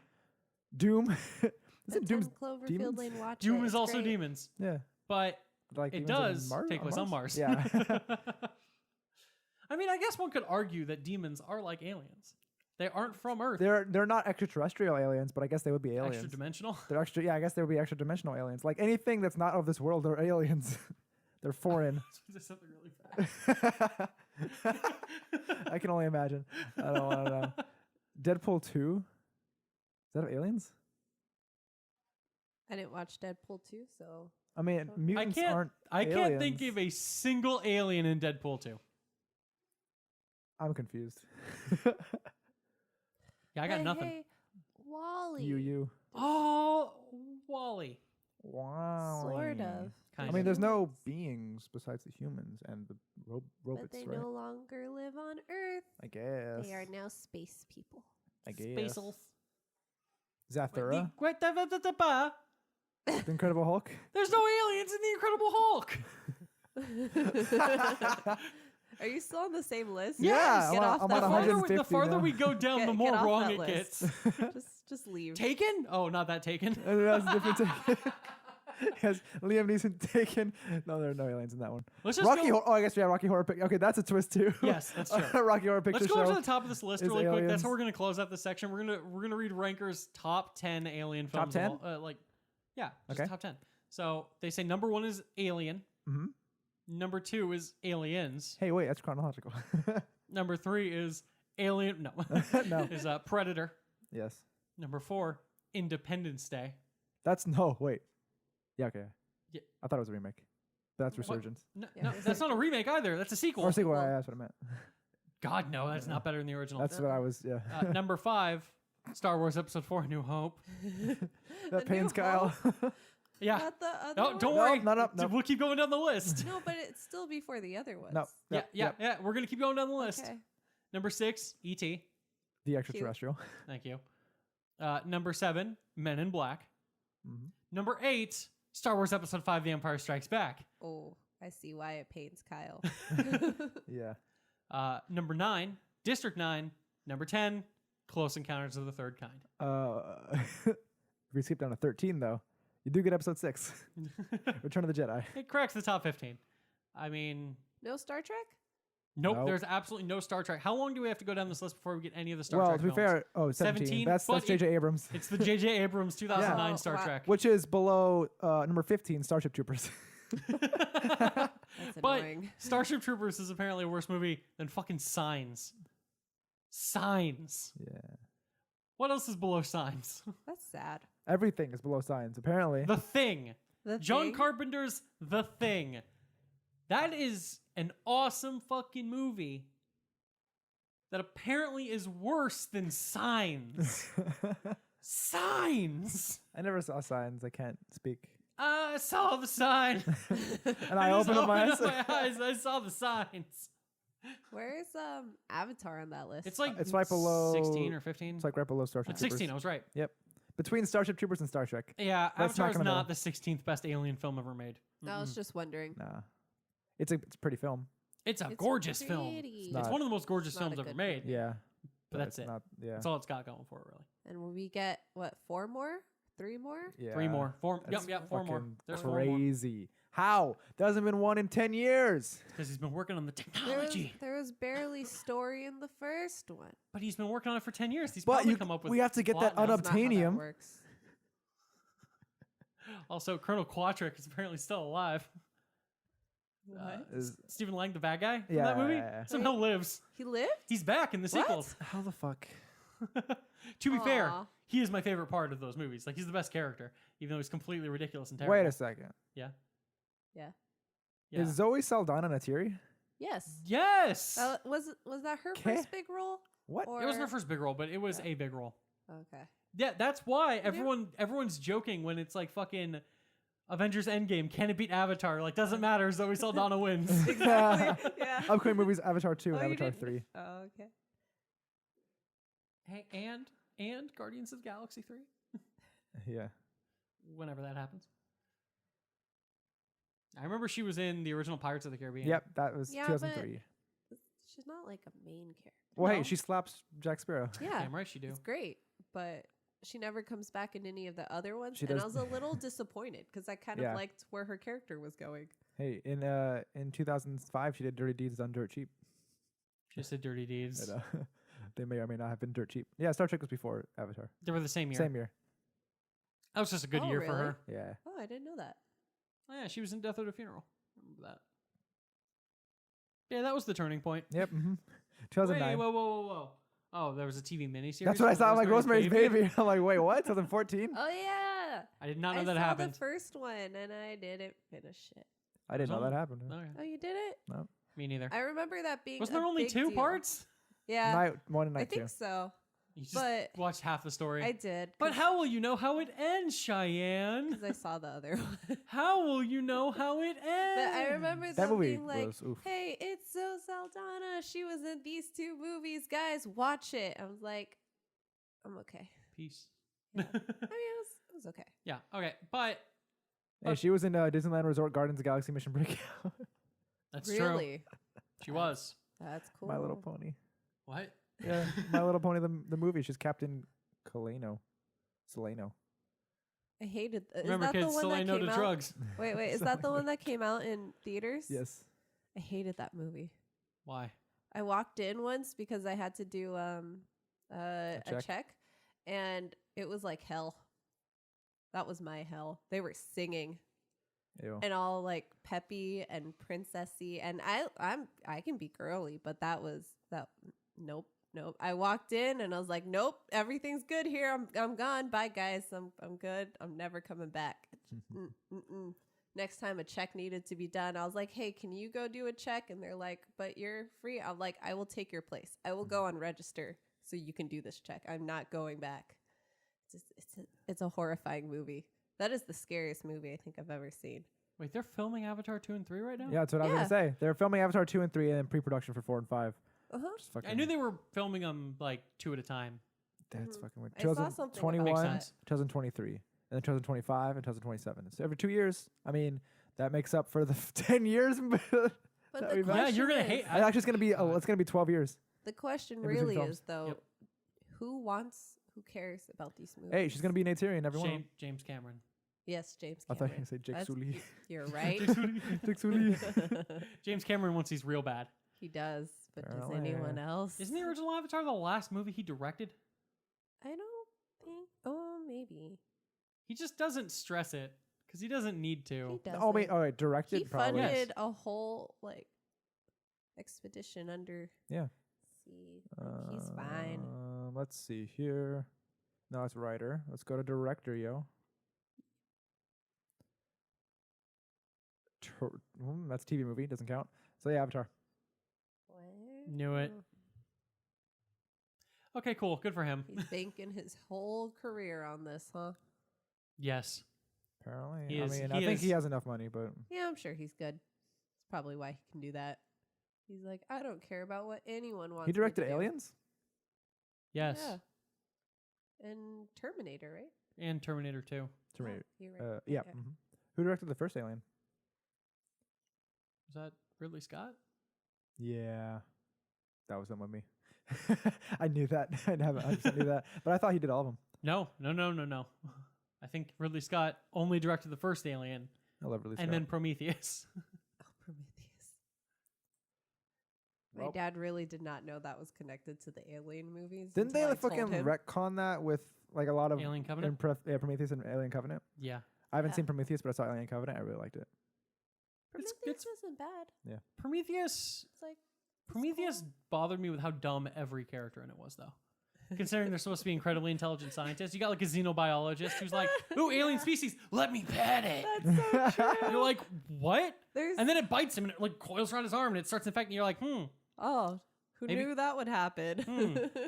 Doom. Isn't But Doom's 10 Cloverfield demons? Lane, watch Doom it. is It's also great. demons, Yeah, but like it demons does Mars? take place on Mars. Yeah. I mean, I guess one could argue that demons are like aliens. They aren't from Earth. they're not extraterrestrial aliens, but I guess they would be aliens. Extra dimensional. They're extra. Yeah, I guess they would be extra dimensional aliens. Like anything that's not of this world, they're aliens. They're foreign. Something really fast. I can only imagine. I don't want to know. Deadpool 2? Is that aliens? I didn't watch Deadpool 2, so I mean, mutants aren't I can't think aliens. of a single alien in Deadpool 2. I'm confused. Yeah, I got Hey, nothing. Hey, Wally. You. Oh, Wally. Wow. Sort of. Kind I mean, there's no beings besides the humans and the robots, But they right? no longer live on Earth. I guess. They are now space people. I guess. Space elf. Zathura, The the Incredible Hulk. There's no aliens in the Incredible Hulk. Are you still on the same list? Yeah, Get off I'm that on list. 150 The farther now. we go down, the Get more off wrong that it list. gets. Just Just leave. Taken? Oh, not that Taken. That's a different Taken. Yes, Liam Neeson Taken. No, there are no aliens in that one. Let's just Rocky go. Horror. Oh, I guess we have Rocky Horror Picture. Okay, that's a twist too. Yes, that's true. Rocky Horror Picture Let's go Show. to the top of this list is really quick. That's aliens. how we're gonna close out this section. We're gonna read Ranker's top 10 alien Top films. 10? Just Okay. top 10. So they say number 1 is Alien. Mm-hmm. Number 2 is Aliens. Hey, wait, that's chronological. Number 3 is Alien. No, No. is Predator. Yes. Number 4, Independence Day. That's no. Wait. Yeah. Okay. Yeah. I thought it was a remake. That's What? Resurgence. No, Yeah, no, it's that's like- not a remake either. That's a sequel. Or sequel. Well- Yeah, that's what I meant. God, no, that's not better than the original. That's what I was. Yeah. Number 5, Star Wars Episode 4: A New Hope. The that pains New Kyle. Yeah. Not the other No, one? don't No, worry. no. We'll keep going down the list. No, but it's still before the other ones. No. Yeah. We're gonna keep going down the list. Okay. Number 6, E.T. The extraterrestrial. Thank you. Number 7, Men in Black. Mm-hmm. Number 8, Star Wars Episode 5: The Empire Strikes Back. Oh, I see why it pains Kyle. Yeah. Number 9, District 9. Number 10, Close Encounters of the Third Kind. We skipped down to 13 though. You do get episode 6. Return of the Jedi. It cracks the top 15. I mean, No Star Trek? nope, Nope. there's absolutely no Star Trek. How long do we have to go down this list before we get any of the Star Well, Trek to be films? fair, 17. 17, That's but J.J. Abrams, It's the J.J. Abrams 2009 Yeah. Star Wow. Trek. which is below number 15, Starship Troopers. That's But annoying. Starship Troopers is apparently a worse movie than fucking Signs. Signs. Yeah. What else is below Signs? That's sad. Everything is below Signs, apparently. The Thing. The John Thing? Carpenter's The Thing. That is an awesome fucking movie that apparently is worse than Signs. Signs. I never saw Signs. I can't speak. I saw the sign. And I just opened up my eyes. my eyes. I saw the signs. Where's Avatar on that list? It's like It's right below 16 or 15. It's like right below Starship It's Troopers. 16. I was right. Yep. Between Starship Troopers and Star Trek. Yeah, Let's Avatar knock is in the not middle. the 16th best alien film ever made. I was just wondering. Nah. It's a pretty film. It's a It's gorgeous film. pretty. Not- It's one of the most gorgeous It's not films a ever good made. Yeah. But that's it's it. Not, yeah. That's all it's got going for it, really. And will we get, what, 4 more? 3 more? Yeah. 3 more. 4. That's Yep, 4 more. fucking There's 4 more. crazy. How? There hasn't been one in 10 years. Because he's been working on the There was, technology. there was barely story in the first one. But he's been working on it for 10 years. He's But probably you, come up with we have to get that plot now. That's not how that unobtainium. works. Also, Colonel Quatrick is apparently still alive. What? Stephen Lang, the bad guy from Yeah, that movie, yeah, yeah. somehow lives. He lived? He's back in the What? sequels. How the fuck? To be fair, Aw. he is my favorite part of those movies. Like, he's the best character, even though he's completely ridiculous and terrible. Wait a second. Yeah. Yeah. Yeah. Is Zoe Saldana Natiri? Yes. Yes. Was that her 'Kay. first big role? What? Or, It wasn't her first big role, but it was Yeah. a big role. Okay. Yeah, that's why everyone's joking when it's like fucking Avengers Endgame. Can it beat Avatar? Like, doesn't matter. Zoe Saldana wins. Exactly. Yeah. Upcoming movies: Avatar 2 and Oh, you Avatar didn't- 3. Oh, okay. Hey, and Guardians of the Galaxy 3, Yeah. whenever that happens. I remember she was in the original Pirates of the Caribbean. Yep, that was Yeah, 2003. She's not like a main character. Well, No. hey, she slaps Jack Sparrow. Yeah. Damn right she do. It's great, but she never comes back in any of the other ones. She And I does- was a little disappointed because I kind Yeah. of liked where her character was going. Hey, in 2005, she did Dirty Deeds Done Dirt Cheap. She said Dirty Deeds. And, they may or may not have been dirt cheap. Yeah, Star Trek was before Avatar. They were the same year. Same year. That was just a good Oh, year for really? her. Yeah. Oh, I didn't know that. Oh, yeah, she was in Death at a Funeral. Remember that. Yeah, that was the turning point. Yep. Mm-hmm. Wait, 2009. whoa. Oh, there was a TV miniseries. That's what I called saw. I'm like Rosemary's Baby. I'm like, wait, what? 2014? Oh, yeah. I did not know I that saw happened. the first one and I didn't finish it. I didn't know There's that happened. Okay. Oh, you did it? No. Me neither. I remember that being Wasn't a there only big 2 deal. parts? Yeah. Night 1 and I night 2. think so. You just But watched half the story. I did. But how will you know how it ends, Cheyenne? Because I saw the other one. How will you know how it ends? But I remember That them movie being like, was oof. hey, it's Zoe Saldana. She was in these 2 movies. Guys, watch it. I was like, I'm okay. Peace. Yeah. I mean, it was okay. Yeah, okay. But Hey, she was in Disneyland Resort Gardens Galaxy Mission Breakout. that's true. Really? She was. That's cool. My Little Pony. What? Yeah, My Little Pony, the movie. She's Captain Kaleno. Seleno. I hated. Remember, is that kids, the one still that ain't no came to out? drugs. Wait. Is that the one that came out in theaters? Yes. I hated that movie. Why? I walked in once because I had to do a check, and it was like hell. That was my hell. They were singing. Ew. And all like peppy and princessy, and I can be girly, but that. Nope. I walked in and I was like, nope, everything's good here. I'm gone. Bye guys. I'm good. I'm never coming back. Next time a check needed to be done, I was like, hey, can you go do a check? And they're like, but you're free. I'm like, I will take your place. I will go on register so you can do this check. I'm not going back. It's a horrifying movie. That is the scariest movie I think I've ever seen. Wait, they're filming Avatar 2 and 3 right now? Yeah, that's what I was gonna say. They're filming Avatar 2 and 3 and then pre-production for 4 and 5. I knew they were filming them like 2 at a time. That's fucking weird. I saw something about 2021, that. 2023, and then 2025 and 2027. It's every 2 years. I mean, that makes up for the 10 years. But the Yeah, you're gonna hate. Actually, it's gonna be it's gonna be 12 years. The question in between really films. is though, Yep. who cares about these movies? Hey, she's gonna be Nate Tyrion. Everyone. James Cameron. Yes, James I thought Cameron. you were gonna say Jake That's- Sully. You're right. Jake Sully. James Cameron wants these real bad. He does, but does Apparently. anyone else? Isn't the original Avatar the last movie he directed? I don't think. Oh, maybe He just doesn't stress it because he doesn't need he to. does. Oh wait, all right, directed He probably. funded Yes. a whole like expedition under. Yeah. Sea. Like, he's fine. Let's see here. No, it's writer. Let's go to director, yo. That's TV movie. Doesn't count. So yeah, Avatar. Knew it. Okay, cool. Good for him. He's banking his whole career on this, huh? Yes. Apparently. He is- I he think he is- has enough money, but Yeah, I'm sure he's good. That's probably why he can do that. He's like, I don't care about what anyone wants. he me to directed do." Aliens. Yes. Yeah. And Terminator, right? And Terminator 2. Terminator. Oh, you're right. Yeah. Who directed the first Alien? Was that Ridley Scott? Yeah, that was him with me. I knew that. I knew that, but I thought he did all of them. No. I think Ridley Scott only directed the first Alien I love Ridley Scott. and then Prometheus. Oh, Prometheus. Well- My dad really did not know that was connected to the Alien movies. Didn't they until I like, fucking told him. retcon that with like a lot of Alien Covenant? Prometheus and Alien Covenant? Yeah. I haven't Yeah. seen Prometheus, but I saw Alien Covenant. I really liked it. Prometheus it's- isn't bad. Prometheus It's like Prometheus bothered me with how dumb every character in it was, though. Considering they're supposed to be incredibly intelligent scientists, you got like a xenobiologist who's like, "Ooh, alien species, let me pet it." That's so true. You're like, "What?" There's And then it bites him and it like coils around his arm and it starts infecting. You're like, oh, who Maybe- knew that would happen?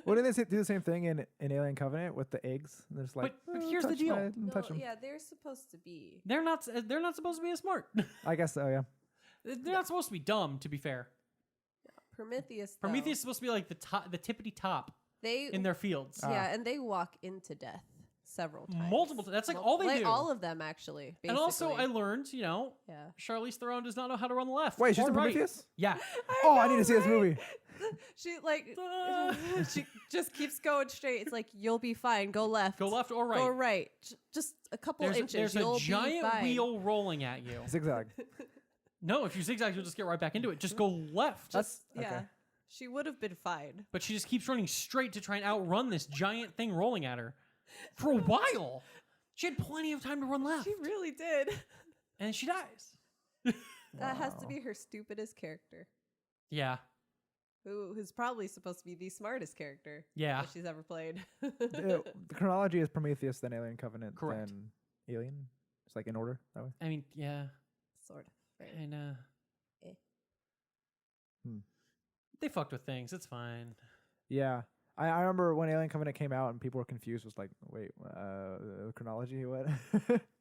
Well, didn't they do the same thing in Alien Covenant with the eggs? And they're just like, But here's the touch deal. my- touch 'em." yeah, they're supposed to be. They're not supposed to be as smart. I guess so. Yeah. They're not supposed to be dumb. To be fair, Prometheus. Though, Prometheus is supposed to be like the tippity top They in their fields. yeah, and they walk into death several times. Multiple times. That's like all they do. All of them actually. Basically. And also, I learned, yeah. Charlize Theron does not know how to run the left. Wait, she's or in right. Prometheus? Yeah. Oh, I need to see this right? movie. She like she just keeps going straight. It's like you'll be fine. Go left. Go left or right. Go right. Just a couple inches. There's you'll a giant be fine. wheel rolling at you. Zigzag. No, if you zigzag, you'll just get right back into it. Just go left. Just okay. yeah. She would have been fine. But she just keeps running straight to try and outrun this giant thing rolling at her. For a while. She had plenty of time to run left. She really did. And she dies. That has to Wow. be her stupidest character. Yeah. Who's probably supposed to be the smartest character Yeah. that she's ever played. The chronology is Prometheus, then Alien Covenant, Correct. then Alien. It's like in order that way. I mean, yeah. Sort of. Right. And Eh. they fucked with things. It's fine. Yeah. I remember when Alien Covenant came out and people were confused. Was like, wait, chronology? What?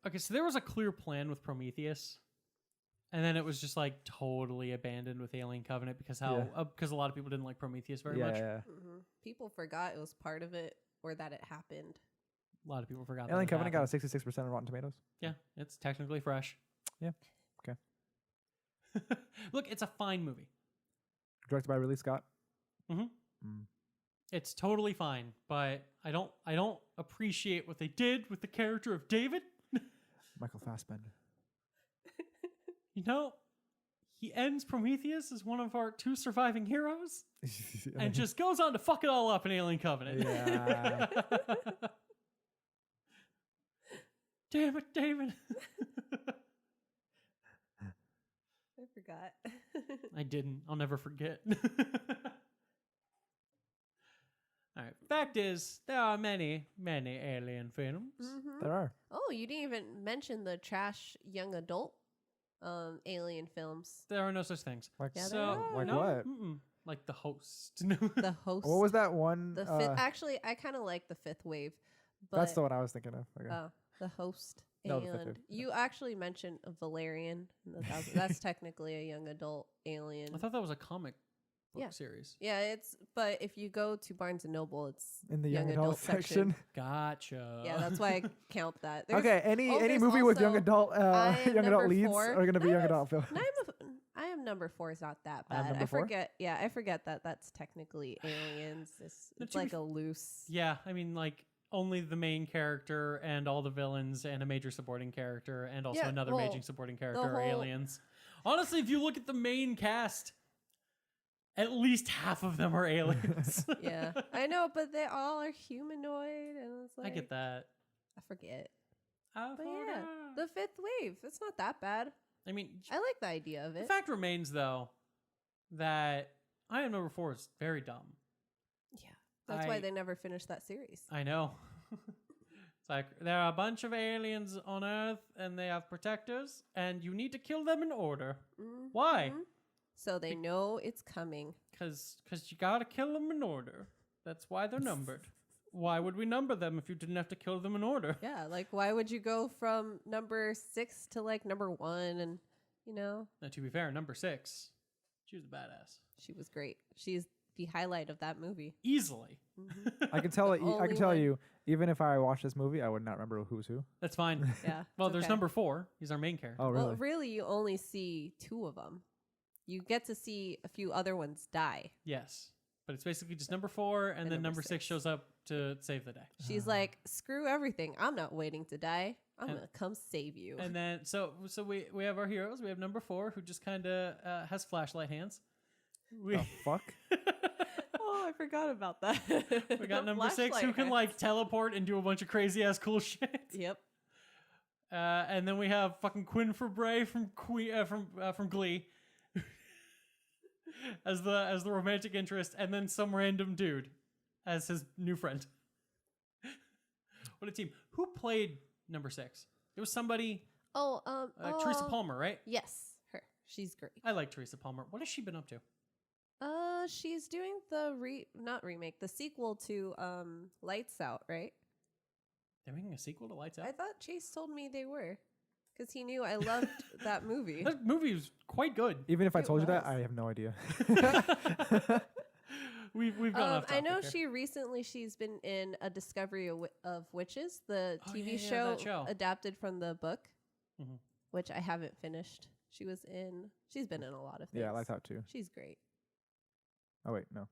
Okay, so there was a clear plan with Prometheus. And then it was just like totally abandoned with Alien Covenant because because a lot of people didn't like Prometheus very much. Yeah. Mhm. People forgot it was part of it or that it happened. A lot of people forgot. Alien that it Covenant got a happened. 66% on Rotten Tomatoes. Yeah, it's technically fresh. Yeah. Okay. Look, it's a fine movie. Directed by Ridley Scott. Mhm. Mm. It's totally fine, but I don't appreciate what they did with the character of David. Michael Fassbender. You know, he ends Prometheus as one of our 2 surviving heroes and just goes on to fuck it all up in Alien Covenant. Yeah. Damn it, David. I forgot. I didn't. I'll never forget. All right. Fact is, there are many, many Alien films. Mhm. There are. Oh, you didn't even mention the trash young adult Alien films. There are no such things. Like, Yeah, there So, are. like no, what? like The Host. The Host. What was that one? The fifth. Actually, I kind of like the Fifth Wave. But, that's the one I was thinking of. Okay. Oh, the Host. No, the Fifth And Wave. you actually mentioned a Valerian. That's technically a young adult alien. I thought that was a comic book Yeah. series. Yeah, but if you go to Barnes and Noble, it's In the young adult section. Gotcha. Yeah, that's why I count that. There's- Okay, any there's movie with young also adult I Am young adult Number leads 4. are gonna be I young Am- adult film. I am number 4 is not that I Am bad. Number 4? forget. Yeah, I forget that that's technically aliens. It's to be like a loose. Yeah, I mean, like, only the main character and all the villains and a major supporting character and also Yeah, another well, major supporting character the are whole- aliens. Honestly, if you look at the main cast, at least half of them are aliens. Yeah, I know, but they all are humanoid, and it's like I get that. I forget. I But yeah, forgot. the Fifth Wave. It's not that bad. I mean, I like the idea of the it. fact remains, though, that I Am Number 4 is very dumb. Yeah, that's why they never finished that series. I know. It's like, there are a bunch of aliens on Earth, and they have protectors, and you need to kill them in order. Why? Mhm. So they know it's coming. Because you gotta kill them in order. That's why they're numbered. Why would we number them if you didn't have to kill them in order? Yeah, like why would you go from number 6 to like number 1? And Now, to be fair, number 6, she was a badass. she was great. She's the highlight of that movie. Easily. I can tell it. I Only can tell one. you, even if I watched this movie, I would not remember who's who. That's fine. Yeah. Well, it's there's okay. number 4. He's our main character. Oh, really? Well, really, you only see 2 of them. You get to see a few other ones die. Yes. But it's basically just number 4, and then number 6 6 shows up to save the day. She's like, screw everything. I'm not waiting to die. I'm And- going to come save you. And then, so we have our heroes. We have number 4, who just kind of has flashlight hands. We, The fuck? oh, I forgot about that. we got number 6, who can like teleport and do a bunch of crazy ass cool shit. Yep. And then we have fucking Quinn Fabray from from Glee as the romantic interest, and then some random dude as his new friend. What a team! Who played number 6? It was somebody. Oh, Teresa Palmer, right? Yes, her. She's great. I like Teresa Palmer. What has she been up to? She's doing the not remake, the sequel to Lights Out, right? They're making a sequel to Lights Out. I thought Chase told me they were, because he knew I loved that movie. That movie was quite good. Even if I It told you that, was. I have no idea. We've gone off topic I know here. she's been in A Discovery of Witches, the Oh, TV yeah, that show. adapted from the book, Mhm. which I haven't finished. She's been in a lot of things. Yeah, I like that too. She's great. Oh wait, no.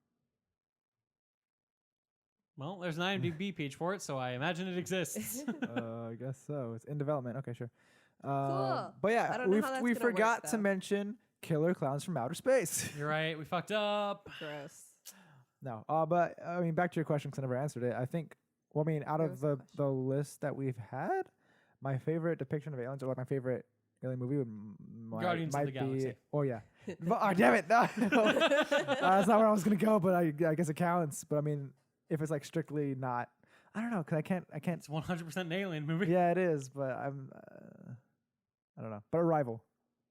Well, there's an IMDb page for it, so I imagine it exists. I guess so. It's in development. Okay, sure. Cool. But I yeah, don't know how that's we gonna work, forgot to though. mention Killer Clowns from Outer Space. You're right. We fucked up. Gross. No, but I mean, back to your question because I never answered it. I think, well, I mean, out There of was a the question. list that we've had, my favorite depiction of aliens, or like my favorite alien movie, Guardians of might the be. Galaxy. Oh yeah. Oh damn it! No, that's not where I was gonna go, but I guess it counts. But I mean, if it's like strictly not, I don't know, because I can't. It's 100% an alien movie. Yeah, it is, but I don't know. But Arrival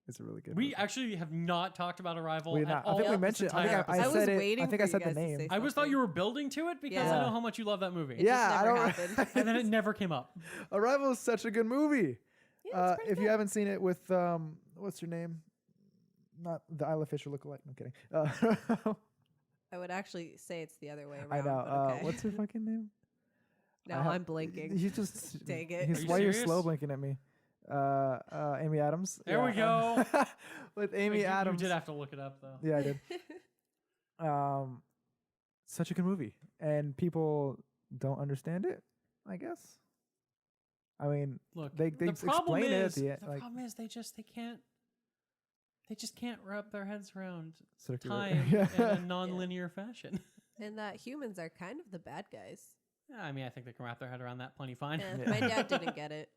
is a really good. We movie. actually have not talked about Arrival We at not. I all. think we this mentioned. I think entire I I episode. was said it. waiting I think for I you said the guys to name. say I always thought something. you were building to it because Yeah. I know how much you love that movie. It just Yeah, I never don't. happened. And then it never came up. Arrival is such a good movie. Yeah, it's pretty if you good. haven't seen it with what's her name? Not the Isla Fisher lookalike. No, I'm kidding. I would actually say it's the other way around. I know. but okay. What's her fucking name? Now I I'm blinking. He's just. Dang it. He's, Are you why you're serious? slow blinking at me? Amy Adams. There we go. With Amy you, Adams. You did have to look it up though. Yeah, I did. such a good movie, and people don't understand it, I guess. I mean, Look, they the problem explain it at is the end. the problem is they just can't wrap their heads around Circular. time Yeah. in a non-linear fashion. And that humans are kind of the bad guys. Yeah, I mean, I think they can wrap their head around that plenty fine. Yeah, my dad didn't get it.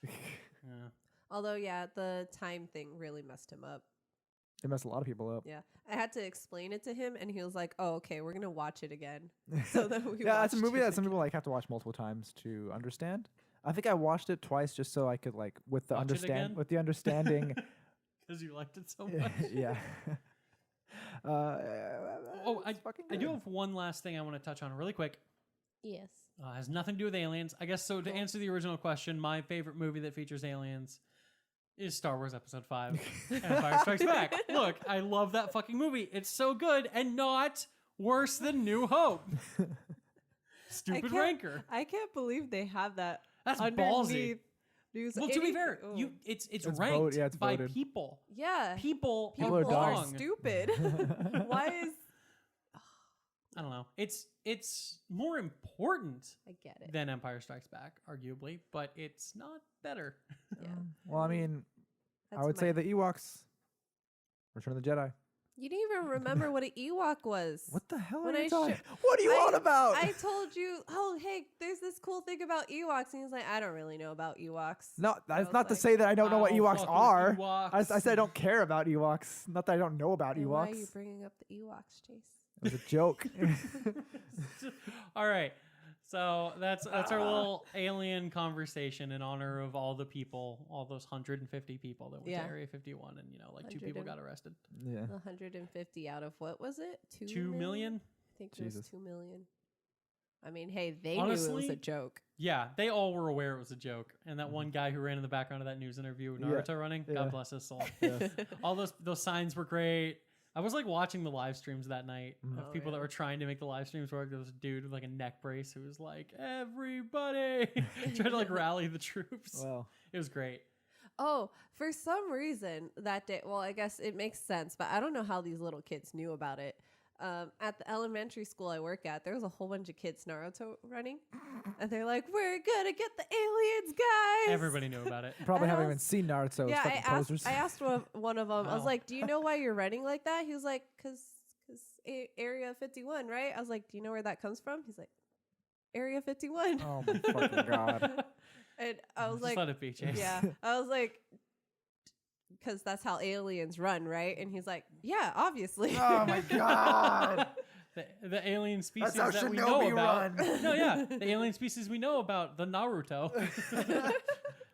Yeah. Although, yeah, the time thing really messed him up. It messed a lot of people up. Yeah. I had to explain it to him, and he was like, oh, okay, we're going to watch it again. So then we Yeah, it's a watched movie it that some again. people like have to watch multiple times to understand. I think I watched it twice just so I could like with the Watch it again? understanding. Because you liked it so much. Yeah. I do have one last thing I want to touch on really quick. Yes. Has nothing to do with aliens. I guess so. To answer the original question, my favorite movie that features aliens is Star Wars Episode 5, Empire Strikes Back. Look, I love that fucking movie. It's so good and not worse than New Hope. Stupid Ranker. I can't believe they have that. That's underneath ballsy. news. Well, to be fair, Oh. it's It's ranked it's by voted. people. Yeah. People People are are wrong. stupid. Why is... I don't know. It's more important I get it. than Empire Strikes Back, arguably, but it's not better. Yeah. Well, I mean, That's I would my- say the Ewoks, Return of the Jedi. You didn't even remember what an Ewok was. What the hell When are I you talking? sho- What are you I- on about? I told you, oh, hey, there's this cool thing about Ewoks. And he's like, I don't really know about Ewoks. No, that's was not to like, say that I don't know what I'll Ewoks fuck with are. Ewoks. I said I don't care about Ewoks. Not that I don't know about Then Ewoks. why are you bringing up the Ewoks, Chase? It was a joke. All right. So that's our little alien conversation in honor of all the people, all those 150 people that went Yeah. to Area 51, and like 2 people 100 got arrested. Yeah. 150 out of what was it? 2 million? I think it was Jesus. 2 million. I mean, hey, they knew it Honestly, was a joke. Yeah, they all were aware it was a joke. And that one guy who ran in the background of that news interview with Naruto running, Yeah. God bless his soul. Yes. All those signs were great. I was like watching the live streams that night of Oh, people that yeah. were trying to make the live streams work. There was a dude with like a neck brace who was like, everybody, trying to like rally the troops. Well, It was great. Oh, for some reason that day, well, I guess it makes sense, but I don't know how these little kids knew about it. At the elementary school I work at, there was a whole bunch of kids Naruto running, and they're like, "We're gonna get the aliens, guys!" Everybody knew about it. probably And I haven't was- even seen Naruto. Yeah, Fucking posers. I asked one of them. I was Wow. like, "Do you know why you're running like that?" He was like, "Cause Area 51, right?" I was like, "Do you know where that comes from?" He's like, "Area 51." Oh my fucking god. And I was Just like, let it be, Chase. yeah, I was like, because that's how aliens run, right? And he's like, yeah, obviously. Oh my god. The alien species how that we know Shinobi about. run. No, yeah, the alien species we know about, the Naruto.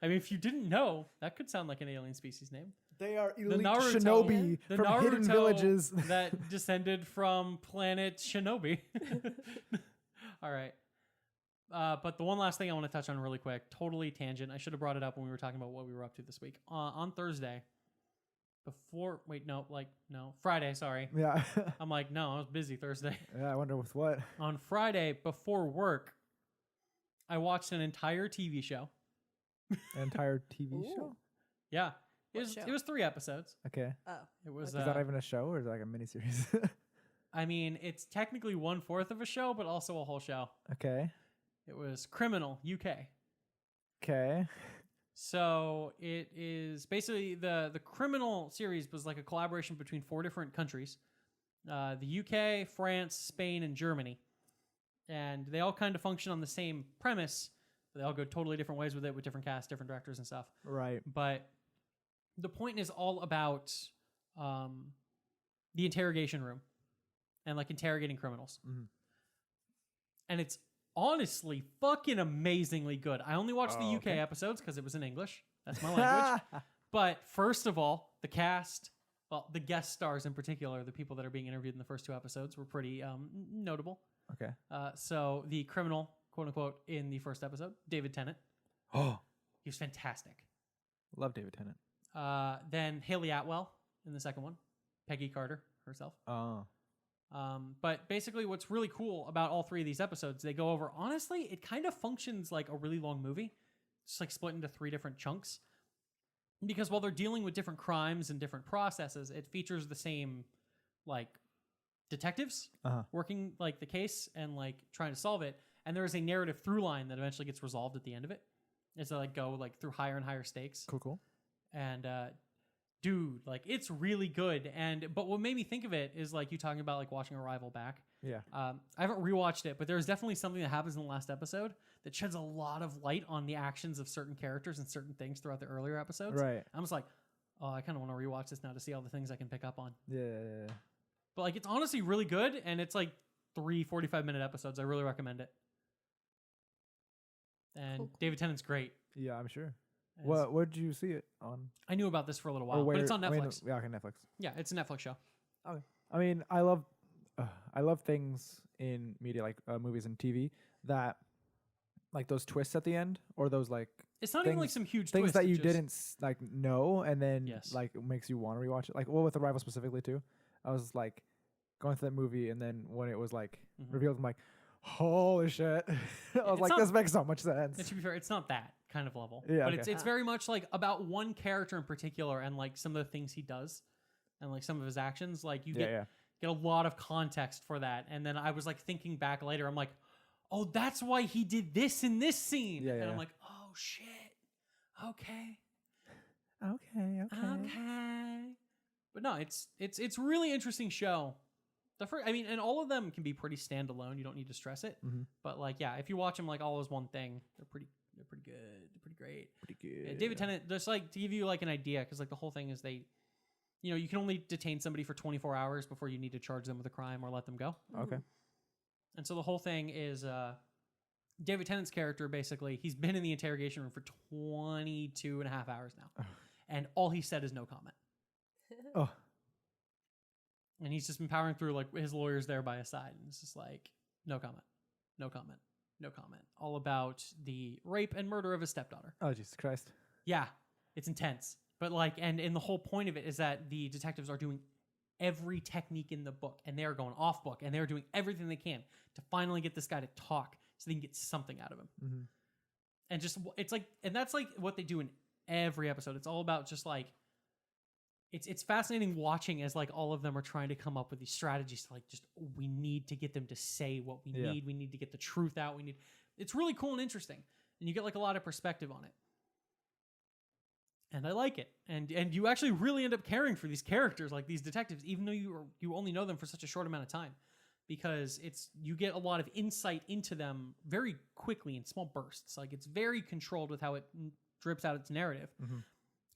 I mean, if you didn't know, that could sound like an alien species name. They are The elite Naruto, shinobi the from Naruto hidden villages. that descended from planet Shinobi. All right. But the one last thing I want to touch on really quick, totally tangent. I should have brought it up when we were talking about what we were up to this week. On Thursday, Friday, sorry. Yeah. I'm like, no, I was busy Thursday. Yeah, I wonder with what. On Friday, before work, I watched an entire TV show. An entire TV Ooh. show? Yeah. What show? It was 3 episodes. Okay. Oh, It was, Is that even a show or is it like a miniseries? I mean, it's technically 1/4 of a show, but also a whole show. Okay. It was Criminal UK. Okay. So it is basically the Criminal series was like a collaboration between 4 different countries, the UK, France, Spain, and Germany, and they all kind of function on the same premise. But they all go totally different ways with it, with different casts, different directors, and stuff. Right. But the point is all about the interrogation room and like interrogating criminals, Mhm. and it's honestly fucking amazingly good. I only watched the Oh, UK okay. episodes because it was in English. That's my language. But first of all, the cast, well, the guest stars in particular, the people that are being interviewed in the first 2 episodes were pretty notable. Okay. So the criminal, quote unquote, in the first episode, David Tennant, Oh, he was fantastic. love David Tennant. Then Haley Atwell in the second one, Peggy Carter herself. Oh. But basically what's really cool about all 3 of these episodes, they go over, honestly, it kind of functions like a really long movie. Just like split into 3 different chunks. Because while they're dealing with different crimes and different processes, it features the same like detectives Uh-huh. working like the case and like trying to solve it. And there is a narrative through line that eventually gets resolved at the end of it. It's like go like through higher and higher stakes. Cool. And dude, like it's really good. But what made me think of it is like you talking about like watching Arrival back. Yeah. I haven't rewatched it, but there's definitely something that happens in the last episode that sheds a lot of light on the actions of certain characters and certain things throughout the earlier episodes. Right. I'm just like, oh, I kind of want to rewatch this now to see all the things I can pick up on. Yeah. But like, it's honestly really good, and it's like 3 45-minute episodes. I really recommend it. And Cool. David Tennant's great. Yeah, I'm sure. And What did you see it on? I knew about this for a little Or while, where- but it's on I mean, Netflix. yeah, okay, Netflix. Yeah, it's a Netflix show. I mean, I love things in media like movies and TV that like those twists at the end, or those like It's not even like some huge things twist. that it you just- didn't like know, and then Yes. like it makes you want to rewatch it. Like, well, with Arrival specifically too, I was like going through that movie, and then when it was like Mhm. revealed, I'm like, holy shit! I was It's like, not- this makes so much sense. And to be fair, it's not that kind of level. Yeah, but okay. it's very much like about one character in particular and like some of the things he does and like some of his actions. Like you get a lot of context for that. And then I was like thinking back later, I'm like, oh, that's why he did this in this scene. Yeah, and yeah. I'm like, oh shit. Okay. Okay. But no, it's really interesting show. I mean, and all of them can be pretty standalone. You don't need to stress it. Mhm. But like, yeah, if you watch them like all as one thing, they're pretty good. They're pretty great. Pretty good. Yeah, David Tennant, just like to give you like an idea, because like the whole thing is you can only detain somebody for 24 hours before you need to charge them with a crime or let them go. Okay. And so the whole thing is David Tennant's character, basically, he's been in the interrogation room for 22 and a half hours now. And all he said is no comment. Oh. And he's just been powering through like his lawyer's there by his side. And it's just like, no comment, no comment, no comment. All about the rape and murder of his stepdaughter. Oh, Jesus Christ. Yeah, it's intense. But like, and the whole point of it is that the detectives are doing every technique in the book, and they are going off book, and they're doing everything they can to finally get this guy to talk so they can get something out of him. Mm-hmm. And just, it's like, and that's like what they do in every episode. It's all about just like, it's fascinating watching as like all of them are trying to come up with these strategies to like, just, we need to get them to say what we need. We need to get the truth out. It's really cool and interesting. And you get like a lot of perspective on it. And I like it. And you actually really end up caring for these characters, like these detectives, even though you only know them for such a short amount of time, because you get a lot of insight into them very quickly in small bursts. Like it's very controlled with how it drips out its narrative,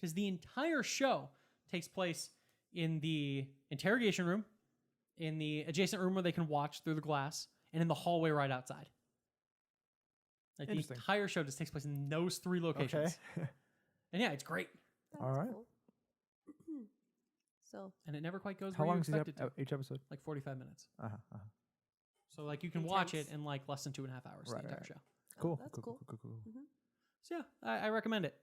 because the entire show takes place in the interrogation room, in the adjacent room where they can watch through the glass, and in the hallway right outside. Like the entire show just takes place in those 3 locations. Okay. And yeah, it's great. That's All right. cool. So And it never quite goes How where you long is expect it to. each episode? Like 45 minutes. Uh-huh. So like you can watch it Intense. in like less than 2.5 hours, Right, the entire right. show. Cool. that's cool. So yeah, I recommend it.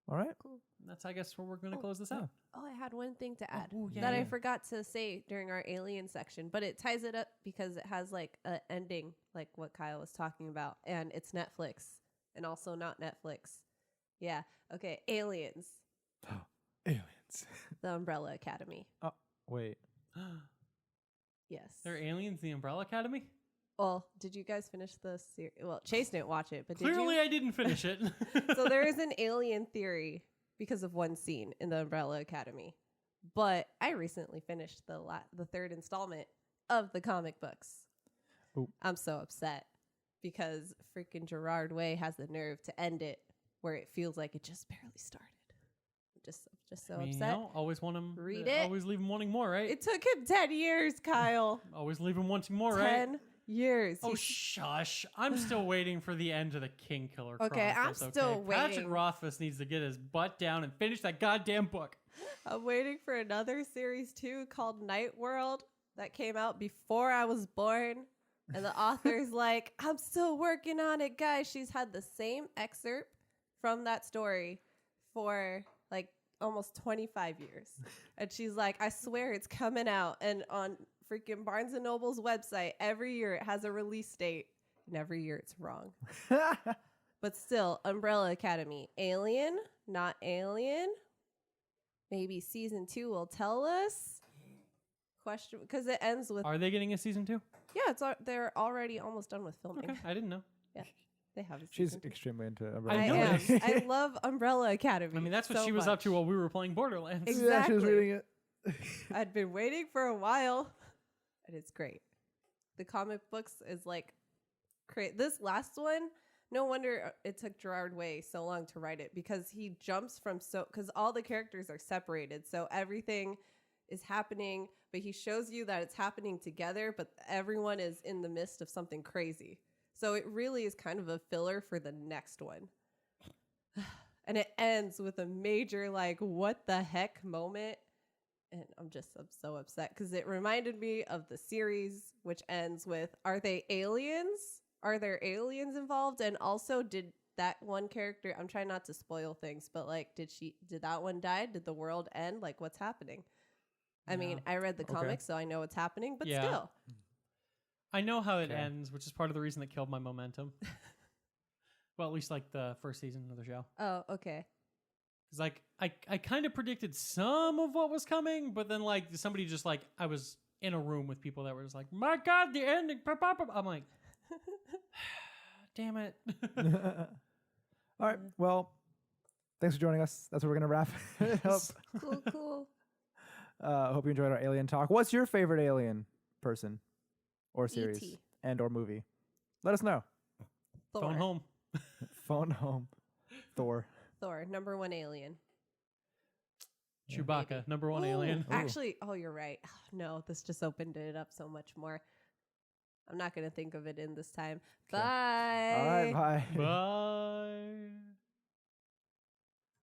All right. Cool. And that's, I guess, where we're going to Oh, close this yeah. out. Oh, I had one thing to add ooh, yeah, that I yeah. forgot to say during our alien section, but it ties it up because it has like an ending, like what Kyle was talking about, and it's Netflix and also not Netflix. Yeah. Okay. Aliens, Aliens. The Umbrella Academy. Wait. Yes. They're aliens, the Umbrella Academy? Well, did you guys finish the series? Well, Chase didn't watch it, but Clearly did I didn't finish it. you? So there is an alien theory because of one scene in the Umbrella Academy. But I recently finished the 3rd installment of the comic books. Ooh. I'm so upset because freaking Gerard Way has the nerve to end it where it feels like it just barely started. Just so I mean, upset. you know, always want him. Read it. Always leave him wanting more, right? It took him 10 years, Kyle. Always leave him wanting more, 10 right? years. Oh, He's- shush. I'm still waiting for the end of the King Killer Okay, I'm Chronicles, still Patrick waiting. Rothfuss needs to get his butt down and finish that goddamn book. I'm waiting for another series too called Night World that came out before I was born. And the author's like, I'm still working on it, guys. She's had the same excerpt from that story for like almost 25 years. And she's like, I swear it's coming out. And on freaking Barnes & Noble's website, every year it has a release date. And every year it's wrong. But still, Umbrella Academy. Alien? Not alien? Maybe season 2 will tell us. question because it ends with Are they getting a season 2? yeah. They're already almost done with filming. Okay, I didn't know. They have. She's season 2. extremely into I Umbrella know am. Academy. I love Umbrella Academy. I mean, that's what so she was up to much. while we were playing Borderlands. Ex- Yeah, she was Exactly. reading it. I'd been waiting for a while, and it's great. The comic books is like great. This last one, no wonder it took Gerard Way so long to write it because he jumps from because all the characters are separated, so everything is happening, but he shows you that it's happening together, but everyone is in the midst of something crazy. So it really is kind of a filler for the next one. And it ends with a major, like, what the heck moment. And I'm so upset because it reminded me of the series, which ends with, are they aliens? Are there aliens involved? And also, did that one character, I'm trying not to spoil things, but like, did that one die? Did the world end? Like, what's happening? I mean, I read the comics, so I know what's happening, but still. I know how it Okay. ends, which is part of the reason that killed my momentum. Well, at least like the first season of the show. Oh, okay. It's like I kind of predicted some of what was coming, but then like somebody just like I was in a room with people that were just like, my God, the ending. I'm like, damn it. All right. Well, thanks for joining us. That's where we're gonna wrap it up. Cool. Hope you enjoyed our alien talk. What's your favorite alien person or series E.T. and or movie? Let us know. Thor. Phone home. Phone home. Thor. Thor, number 1 alien. Chewbacca, Maybe. number 1 Ooh, alien. Actually, you're right. No, this just opened it up so much more. I'm not going to think of it in this time. Okay. Bye. All right. Bye. Bye.